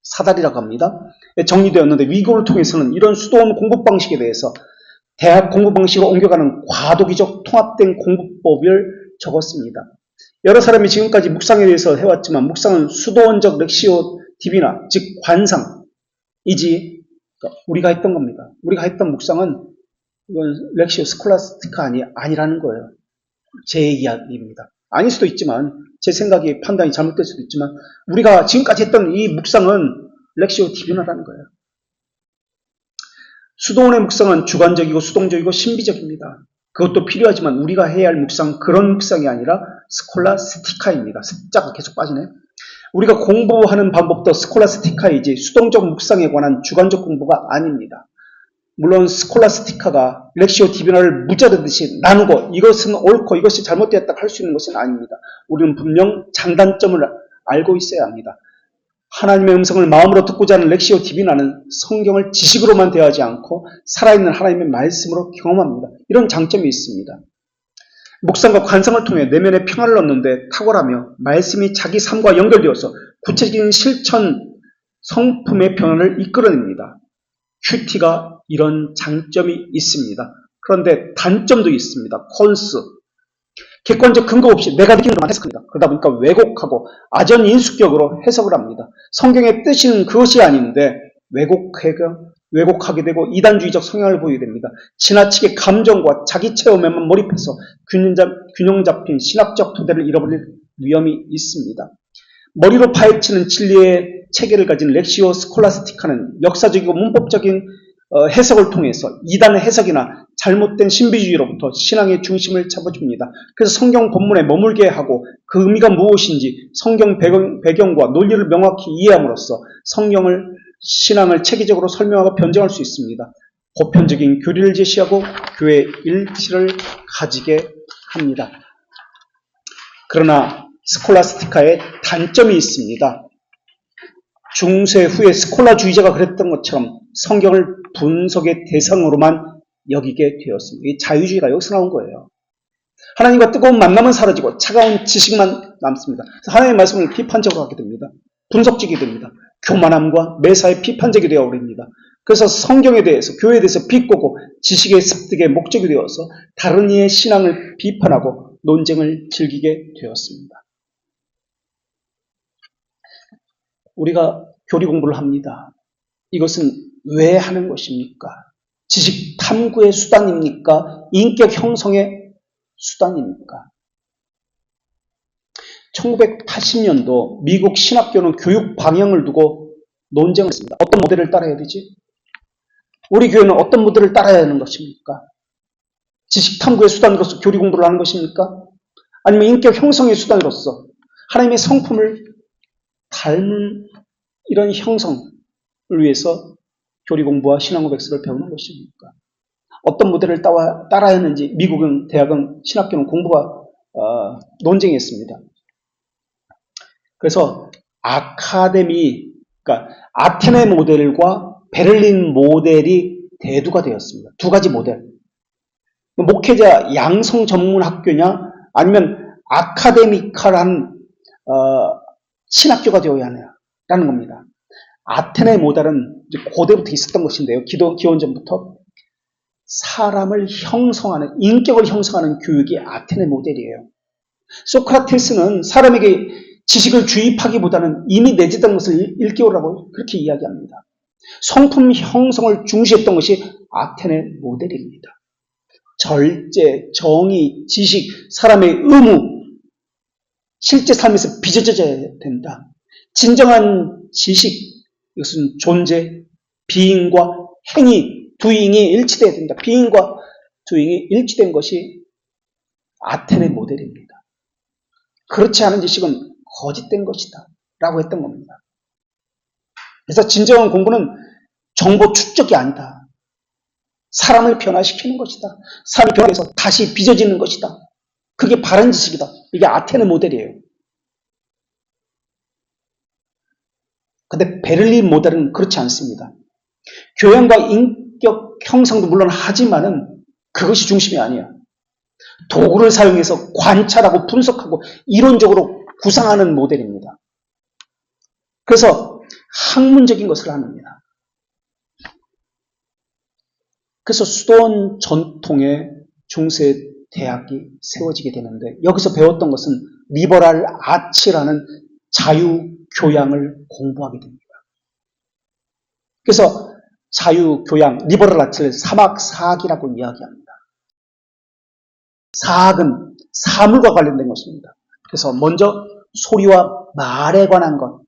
사다리라고 합니다. 정리되었는데, 위고를 통해서는 이런 수도원 공부 방식에 대해서 대학 공부 방식으로 옮겨가는 과도기적 통합된 공부법을 적었습니다. 여러 사람이 지금까지 묵상에 대해서 해왔지만 묵상은 수도원적 렉시오 디비나, 즉 관상이지 우리가 했던 겁니다. 우리가 했던 묵상은 이건 렉시오 스콜라스티카 아니라는 거예요. 제 이야기입니다. 아닐 수도 있지만 제 생각이 판단이 잘못될 수도 있지만 우리가 지금까지 했던 이 묵상은 렉시오 디비나라는 거예요. 수도원의 묵상은 주관적이고 수동적이고 신비적입니다. 그것도 필요하지만 우리가 해야 할 묵상 그런 묵상이 아니라 스콜라스티카입니다. 숫자가 계속 빠지네. 우리가 공부하는 방법도 스콜라스티카이지 수동적 묵상에 관한 주관적 공부가 아닙니다. 물론 스콜라스티카가 렉시오 디비나를 무자르듯이 나누고 이것은 옳고 이것이 잘못되었다 할 수 있는 것은 아닙니다. 우리는 분명 장단점을 알고 있어야 합니다. 하나님의 음성을 마음으로 듣고자 하는 렉시오 디비나는 성경을 지식으로만 대하지 않고 살아있는 하나님의 말씀으로 경험합니다. 이런 장점이 있습니다. 묵상과 관상을 통해 내면의 평화를 얻는데 탁월하며 말씀이 자기 삶과 연결되어서 구체적인 실천 성품의 변화를 이끌어냅니다. 큐티가 이런 장점이 있습니다. 그런데 단점도 있습니다. 콘스. 객관적 근거 없이 내가 느끼는 것만 해석합니다. 그러다 보니까 왜곡하고 아전인수격으로 해석을 합니다. 성경의 뜻은 그것이 아닌데 왜곡하게 되고 이단주의적 성향을 보이게 됩니다. 지나치게 감정과 자기 체험에만 몰입해서 균형 잡힌 신학적 토대를 잃어버릴 위험이 있습니다. 머리로 파헤치는 진리의 체계를 가진 렉시오 스콜라스티카는 역사적이고 문법적인 해석을 통해서 이단의 해석이나 잘못된 신비주의로부터 신앙의 중심을 잡아줍니다. 그래서 성경 본문에 머물게 하고 그 의미가 무엇인지 성경 배경과 논리를 명확히 이해함으로써 신앙을 체계적으로 설명하고 변증할 수 있습니다. 보편적인 교리를 제시하고 교회 일치를 가지게 합니다. 그러나 스콜라스티카의 단점이 있습니다. 중세 후에 스콜라주의자가 그랬던 것처럼 성경을 분석의 대상으로만 여기게 되었습니다. 이 자유주의가 여기서 나온 거예요. 하나님과 뜨거운 만남은 사라지고 차가운 지식만 남습니다. 그래서 하나님의 말씀을 비판적으로 하게 됩니다. 분석적이 됩니다. 교만함과 매사에 비판적이 되어버립니다. 그래서 성경에 대해서 교회에 대해서 비꼬고 지식의 습득의 목적이 되어서 다른 이의 신앙을 비판하고 논쟁을 즐기게 되었습니다. 우리가 교리 공부를 합니다. 이것은 왜 하는 것입니까? 지식 탐구의 수단입니까? 인격 형성의 수단입니까? 1980년도 미국 신학교는 교육 방향을 두고 논쟁을 했습니다. 어떤 모델을 따라야 되지? 우리 교회는 어떤 모델을 따라야 하는 것입니까? 지식 탐구의 수단으로서 교리 공부를 하는 것입니까? 아니면 인격 형성의 수단으로서 하나님의 성품을 닮은 이런 형성을 위해서 교리 공부와 신앙 고백서를 배우는 것입니까? 어떤 모델을 따라야 하는지 미국은 대학은 신학교는 공부가 논쟁했습니다. 그래서 그러니까 아테네 모델과 베를린 모델이 대두가 되었습니다. 두 가지 모델. 목회자 양성 전문 학교냐 아니면 아카데미컬한 신학교가 되어야 하냐라는 겁니다. 아테네 모델은 고대부터 있었던 것인데요. 기원전부터 사람을 형성하는, 인격을 형성하는 교육이 아테네 모델이에요. 소크라테스는 사람에게 지식을 주입하기보다는 이미 내재된 것을 일깨우라고 그렇게 이야기합니다. 성품 형성을 중시했던 것이 아테네 모델입니다. 절제, 정의, 지식, 사람의 의무, 실제 삶에서 빚어져야 된다. 진정한 지식, 이것은 존재, 비인과 행위, 두잉이 일치돼야 된다. 비인과 두잉이 일치된 것이 아테네 모델입니다. 그렇지 않은 지식은 거짓된 것이다 라고 했던 겁니다. 그래서 진정한 공부는 정보 축적이 아니다. 사람을 변화시키는 것이다. 사람이 변화해서 다시 빚어지는 것이다. 그게 바른 지식이다. 이게 아테네 모델이에요. 근데 베를린 모델은 그렇지 않습니다. 교양과 인격 형성도 물론 하지만은 그것이 중심이 아니야. 도구를 사용해서 관찰하고 분석하고 이론적으로 구상하는 모델입니다. 그래서 학문적인 것을 합니다. 그래서 수도원 전통의 중세 대학이 세워지게 되는데 여기서 배웠던 것은 리버럴 아츠라는 자유교양을 공부하게 됩니다. 그래서 자유교양, 리버럴 아츠를 사막사학이라고 이야기합니다. 사학은 사물과 관련된 것입니다. 그래서 먼저 소리와 말에 관한 것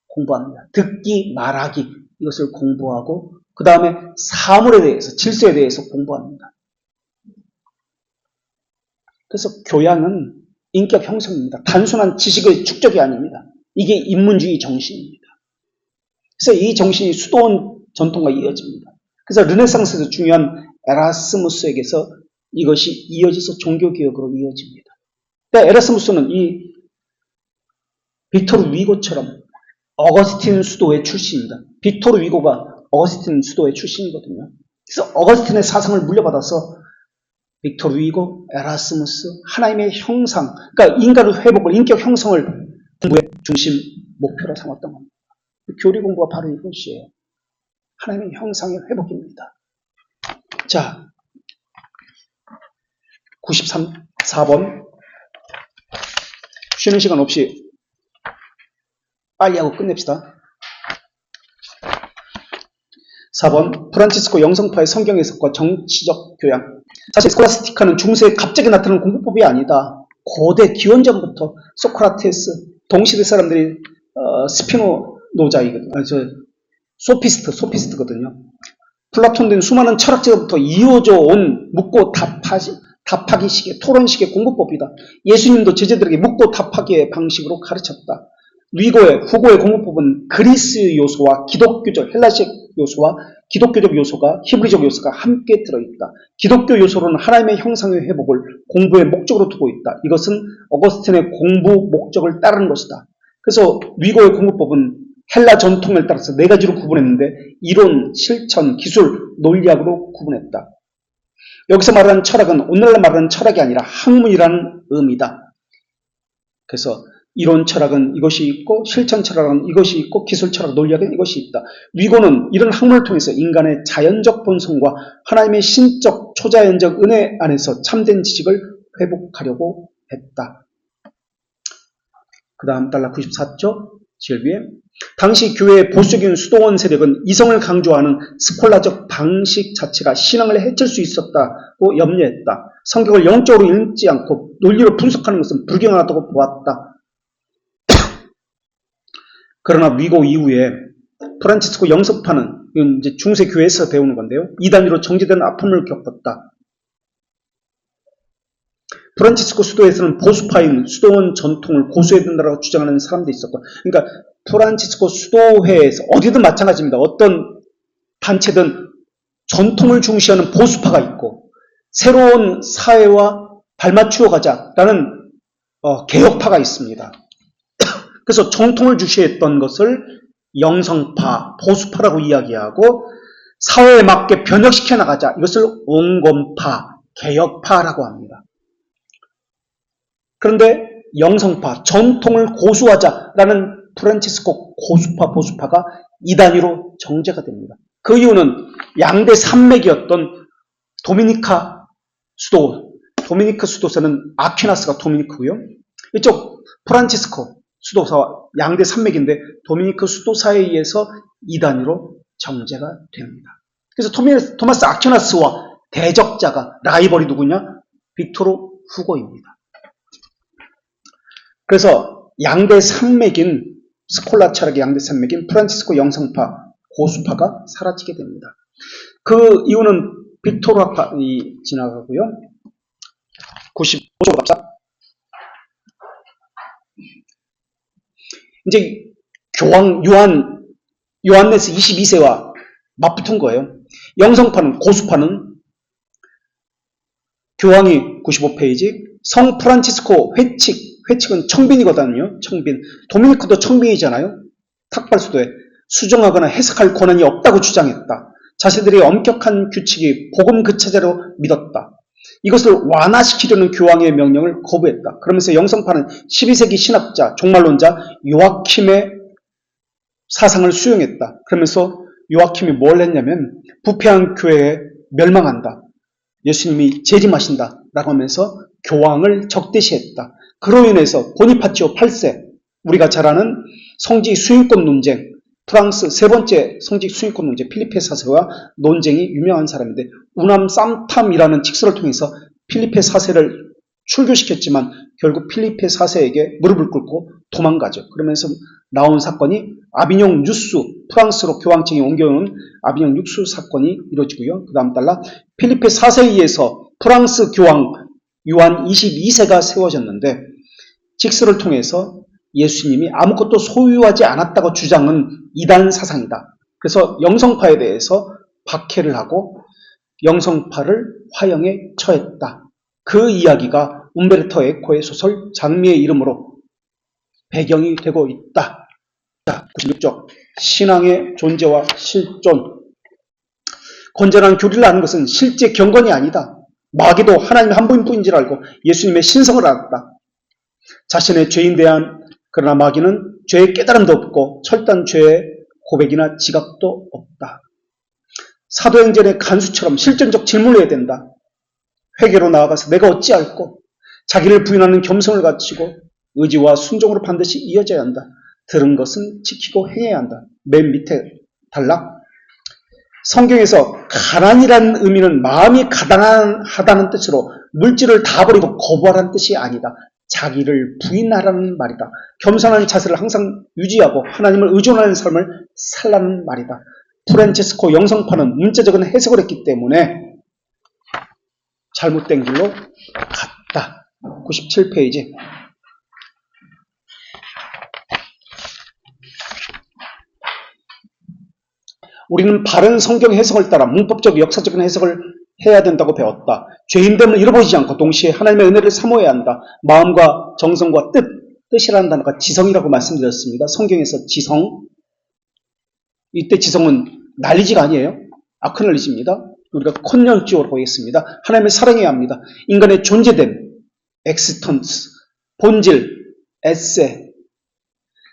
공부합니다. 듣기, 말하기 이것을 공부하고 그 다음에 사물에 대해서, 질서에 대해서 공부합니다. 그래서 교양은 인격 형성입니다. 단순한 지식의 축적이 아닙니다. 이게 인문주의 정신입니다. 그래서 이 정신이 수도원 전통과 이어집니다. 그래서 르네상스에서 중요한 에라스무스에게서 이것이 이어져서 종교개혁으로 이어집니다. 근데 에라스무스는 이 빅토르 위고처럼 어거스틴 수도의 출신입니다. 빅토르 위고가 어거스틴 수도의 출신이거든요. 그래서 어거스틴의 사상을 물려받아서 빅토르 위고, 에라스무스, 하나님의 형상, 그러니까 인간의 회복을, 인격 형성을 공부의 중심 목표로 삼았던 겁니다. 교리 공부가 바로 이것이에요. 하나님의 형상의 회복입니다. 자, 4번. 쉬는 시간 없이 빨리 하고 끝냅시다. 4번. 프란치스코 영성파의 성경 해석과 정치적 교양. 사실 스콜라스티카는 중세에 갑자기 나타나는 공부법이 아니다. 고대 기원전부터 소크라테스, 동시대 사람들이 스피노자이거든요. 소피스트거든요. 플라톤 등 수많은 철학자부터 이어져 온 묻고 답하기식의 토론식의 공부법이다. 예수님도 제자들에게 묻고 답하기의 방식으로 가르쳤다. 후고의 공부법은 그리스 요소와 기독교적 헬라식 요소와 기독교적 요소가 히브리적 요소가 함께 들어있다. 기독교 요소로는 하나님의 형상의 회복을 공부의 목적으로 두고 있다. 이것은 어거스틴의 공부 목적을 따르는 것이다. 그래서 위고의 공부법은 헬라 전통을 따라서 네 가지로 구분했는데 이론, 실천, 기술, 논리학으로 구분했다. 여기서 말하는 철학은 오늘날 말하는 철학이 아니라 학문이라는 의미다. 그래서 이론 철학은 이것이 있고 실천 철학은 이것이 있고 기술 철학, 논리학은 이것이 있다. 위고는 이런 학문을 통해서 인간의 자연적 본성과 하나님의 신적 초자연적 은혜 안에서 참된 지식을 회복하려고 했다. 그 다음 달러 94쪽 제일 위에 당시 교회의 보수적인 수도원 세력은 이성을 강조하는 스콜라적 방식 자체가 신앙을 해칠 수 있었다고 염려했다. 성경을 영적으로 읽지 않고 논리로 분석하는 것은 불경하다고 보았다. 그러나 위고 이후에 프란치스코 영성파는 이제 중세 교회에서 배우는 건데요. 이단위로 정제된 아픔을 겪었다. 프란치스코 수도에서는 보수파인 수도원 전통을 고수해야 된다고 주장하는 사람도 있었고, 그러니까 프란치스코 수도회에서 어디든 마찬가지입니다. 어떤 단체든 전통을 중시하는 보수파가 있고 새로운 사회와 발맞추어 가자라는 개혁파가 있습니다. 그래서 정통을 주시했던 것을 영성파, 보수파라고 이야기하고 사회에 맞게 변혁시켜 나가자. 이것을 온건파, 개혁파라고 합니다. 그런데 영성파, 전통을 고수하자라는 프란치스코 고수파, 보수파가 이단위로 정제가 됩니다. 그 이유는 양대 산맥이었던 도미니카 수도사는 아퀴나스가 도미니크고요. 이쪽 프란치스코 수도사와 양대 산맥인데 도미니크 수도사에 의해서 이단위로 정제가 됩니다. 그래서 토마스 아퀴나스와 대적자가 라이벌이 누구냐? 빅토르 후고입니다. 그래서 양대 산맥인 스콜라 철학의 양대 산맥인 프란치스코 영성파, 고수파가 사라지게 됩니다. 그 이유는 빅토르파이 지나가고요. 95쪽으로 갑시다. 이제 교황 요한네스 22세와 맞붙은 거예요. 영성파는, 고수파는 교황이 95페이지 성 프란치스코 회칙은 청빈이거든요. 청빈. 도미니크도 청빈이잖아요. 탁발수도에 수정하거나 해석할 권한이 없다고 주장했다. 자신들의 엄격한 규칙이 복음 그 체제로 믿었다. 이것을 완화시키려는 교황의 명령을 거부했다. 그러면서 영성파는 12세기 신학자, 종말론자 요아킴의 사상을 수용했다. 그러면서 요아킴이 뭘 했냐면 부패한 교회에 멸망한다. 예수님이 재림하신다 라고 하면서 교황을 적대시했다. 그로 인해서 보니파치오 8세, 우리가 잘 아는 성지 수용권 논쟁, 프랑스 세 번째 성지 수용권 논쟁, 필리페 4세와 논쟁이 유명한 사람인데, 우남 쌈탐이라는 직서를 통해서 필리페 4세를 출교시켰지만 결국 필리페 4세에게 무릎을 꿇고 도망가죠. 그러면서 나온 사건이 아비뇽 뉴스, 프랑스로 교황청이 옮겨오는 아비뇽 뉴스 사건이 이루어지고요. 그 다음 달라 필리페 4세에 의해서 프랑스 교황 요한 22세가 세워졌는데, 직서를 통해서 예수님이 아무것도 소유하지 않았다고 주장은 이단 사상이다. 그래서 영성파에 대해서 박해를 하고 영성파를 화형에 처했다. 그 이야기가 움베르토 에코의 소설 장미의 이름으로 배경이 되고 있다. 96쪽 신앙의 존재와 실존. 건전한 교리를 아는 것은 실제 경건이 아니다. 마귀도 하나님 한 분뿐인 줄 알고 예수님의 신성을 알았다. 자신의 죄인 대한 그러나 마귀는 죄의 깨달음도 없고 철단 죄의 고백이나 지각도 없다. 사도행전의 간수처럼 실존적 질문을 해야 된다. 회개로 나아가서 내가 어찌할꼬, 자기를 부인하는 겸손을 갖추고 의지와 순종으로 반드시 이어져야 한다. 들은 것은 지키고 행해야 한다. 맨 밑에 단락. 성경에서 가난이라는 의미는 마음이 가난하다는 뜻으로 물질을 다 버리고 거부하라는 뜻이 아니다. 자기를 부인하라는 말이다. 겸손한 자세를 항상 유지하고 하나님을 의존하는 삶을 살라는 말이다. 프란체스코 영성파는 문자적인 해석을 했기 때문에 잘못된 길로 갔다. 97페이지. 우리는 바른 성경 해석을 따라 문법적 역사적인 해석을 해야 된다고 배웠다. 죄인됨을 잃어버리지 않고 동시에 하나님의 은혜를 사모해야 한다. 마음과 정성과 뜻이라는 단어가 지성이라고 말씀드렸습니다. 성경에서 지성, 이때 지성은 난리지가 아니에요. 아크널리지입니다. 우리가 콘연지오라고 했습니다. 하나님을 사랑해야 합니다. 인간의 존재됨, 엑스턴스, 본질, 에세,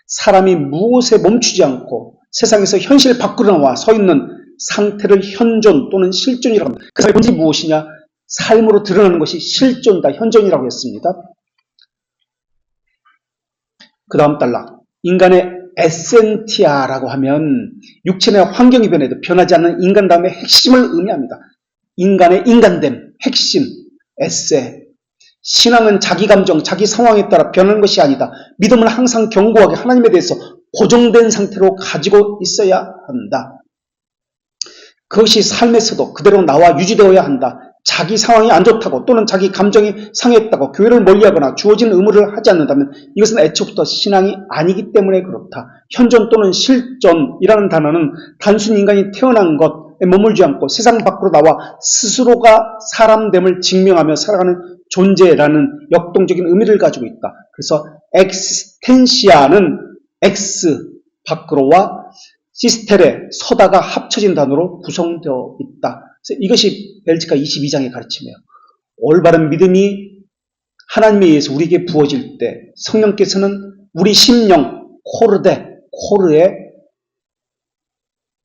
사람이 무엇에 멈추지 않고 세상에서 현실 밖으로 나와 서 있는 상태를 현존 또는 실존이라고 합니다. 그 사람의 본질이 무엇이냐? 삶으로 드러나는 것이 실존이다, 현존이라고 했습니다. 그 다음 단락. 인간의 에센티아라고 하면 육체의 환경이 변해도 변하지 않는 인간 다음의 핵심을 의미합니다. 인간의 인간됨, 핵심, 에세. 신앙은 자기 감정, 자기 상황에 따라 변하는 것이 아니다. 믿음은 항상 견고하게 하나님에 대해서 고정된 상태로 가지고 있어야 한다. 그것이 삶에서도 그대로 나와 유지되어야 한다. 자기 상황이 안 좋다고 또는 자기 감정이 상했다고 교회를 멀리하거나 주어진 의무를 하지 않는다면 이것은 애초부터 신앙이 아니기 때문에 그렇다. 현존 또는 실존이라는 단어는 단순히 인간이 태어난 것에 머물지 않고 세상 밖으로 나와 스스로가 사람됨을 증명하며 살아가는 존재라는 역동적인 의미를 가지고 있다. 그래서 엑스텐시아는 엑스 밖으로와 시스텔에 서다가 합쳐진 단어로 구성되어 있다. 그래서 이것이 벨지카 22장의 가르침이에요. 올바른 믿음이 하나님에 의해서 우리에게 부어질 때 성령께서는 우리 심령 코르의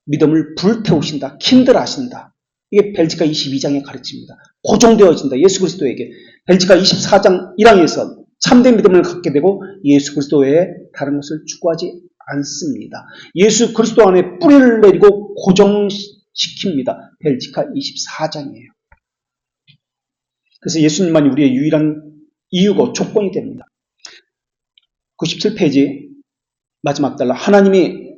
믿음을 불태우신다. 킨들하신다. 이게 벨지카 22장의 가르침입니다. 고정되어진다. 예수 그리스도에게. 벨지카 24장 1항에서 참된 믿음을 갖게 되고 예수 그리스도 외에 다른 것을 추구하지 않습니다. 예수 그리스도 안에 뿌리를 내리고 고정시킵니다. 벨지카 24장이에요. 그래서 예수님만이 우리의 유일한 이유고 조건이 됩니다. 97페이지 마지막 단락. 하나님이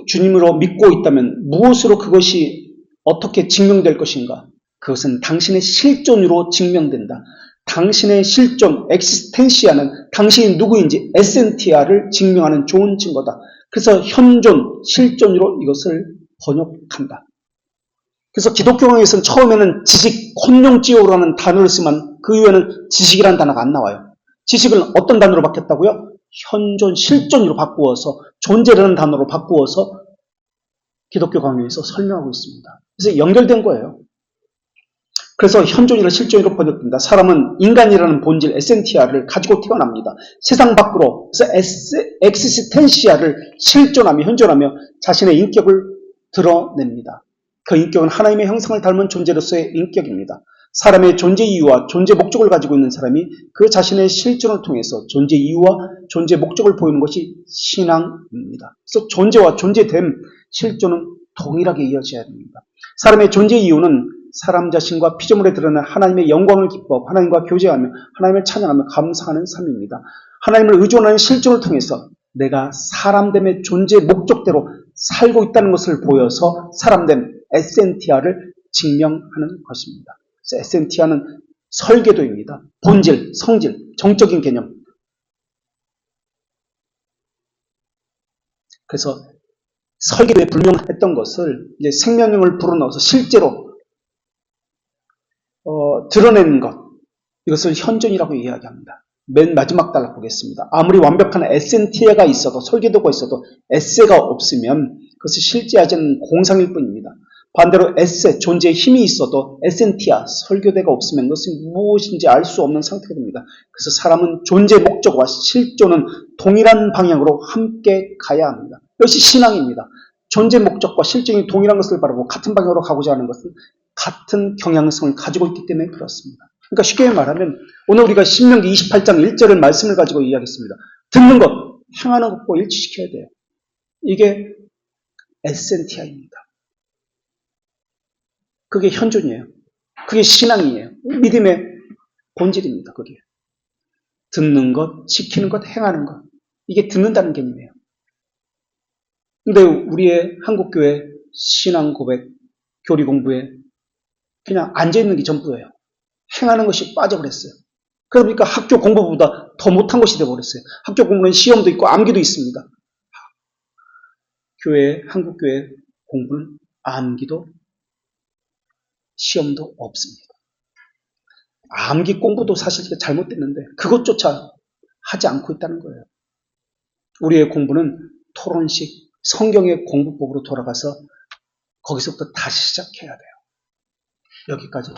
주님으로 믿고 있다면 무엇으로 그것이 어떻게 증명될 것인가? 그것은 당신의 실존으로 증명된다. 당신의 실존, 엑시스텐시아는 당신이 누구인지 에센티아를 증명하는 좋은 증거다. 그래서 현존, 실존으로 이것을 번역한다. 그래서 기독교에서는 처음에는 지식, 콘용지오라는 단어를 쓰면 그 이후에는 지식이라는 단어가 안 나와요. 지식을 어떤 단어로 바뀌었다고요? 현존, 실존으로 바꾸어서 존재라는 단어로 바꾸어서 기독교 강요에서 설명하고 있습니다. 그래서 연결된 거예요. 그래서 현존이라 실존으로 번역된다. 사람은 인간이라는 본질, 에센티아를 가지고 태어납니다. 세상 밖으로, 그래서 엑시스텐시아를 실존하며 현존하며 자신의 인격을 드러냅니다. 그 인격은 하나님의 형상을 닮은 존재로서의 인격입니다. 사람의 존재 이유와 존재 목적을 가지고 있는 사람이 그 자신의 실존을 통해서 존재 이유와 존재 목적을 보이는 것이 신앙입니다. 그래서 존재와 존재됨, 실존은 동일하게 이어져야 됩니다. 사람의 존재 이유는 사람 자신과 피조물에 드러나는 하나님의 영광을 기뻐하고 하나님과 교제하며 하나님을 찬양하며 감사하는 삶입니다. 하나님을 의존하는 실존을 통해서 내가 사람됨의 존재 목적대로 살고 있다는 것을 보여서 사람됨, 에센티아를 증명하는 것입니다. 그래서 에센티아는 설계도입니다. 본질, 성질, 정적인 개념. 그래서 설계도에 불명했던 것을 이제 생명력을 불어넣어서 실제로 드러내는 것, 이것을 현존이라고 이야기합니다. 맨 마지막 단락 보겠습니다. 아무리 완벽한 에센티아가 있어도, 설계도가 있어도 에세가 없으면 그것이 실제하지 않는 공상일 뿐입니다. 반대로 에세, 존재의 힘이 있어도 에센티아, 설교대가 없으면 그것이 무엇인지 알 수 없는 상태가 됩니다. 그래서 사람은 존재 목적과 실존은 동일한 방향으로 함께 가야 합니다. 이것이 신앙입니다. 존재 목적과 실존이 동일한 것을 바라보고 같은 방향으로 가고자 하는 것은 같은 경향성을 가지고 있기 때문에 그렇습니다. 그러니까 쉽게 말하면 오늘 우리가 신명기 28장 1절의 말씀을 가지고 이야기했습니다. 듣는 것, 행하는 것과 일치시켜야 돼요. 이게 에센티아입니다. 그게 현존이에요. 그게 신앙이에요. 믿음의 본질입니다. 그게. 듣는 것, 지키는 것, 행하는 것. 이게 듣는다는 개념이에요. 근데 우리의 한국교회 신앙 고백, 교리 공부에 그냥 앉아있는 게 전부예요. 행하는 것이 빠져버렸어요. 그러니까 학교 공부보다 더 못한 것이 되어버렸어요. 학교 공부는 시험도 있고 암기도 있습니다. 한국교회 공부는 암기도 시험도 없습니다. 암기 공부도 사실 잘못됐는데 그것조차 하지 않고 있다는 거예요. 우리의 공부는 토론식 성경의 공부법으로 돌아가서 거기서부터 다시 시작해야 돼요. 여기까지.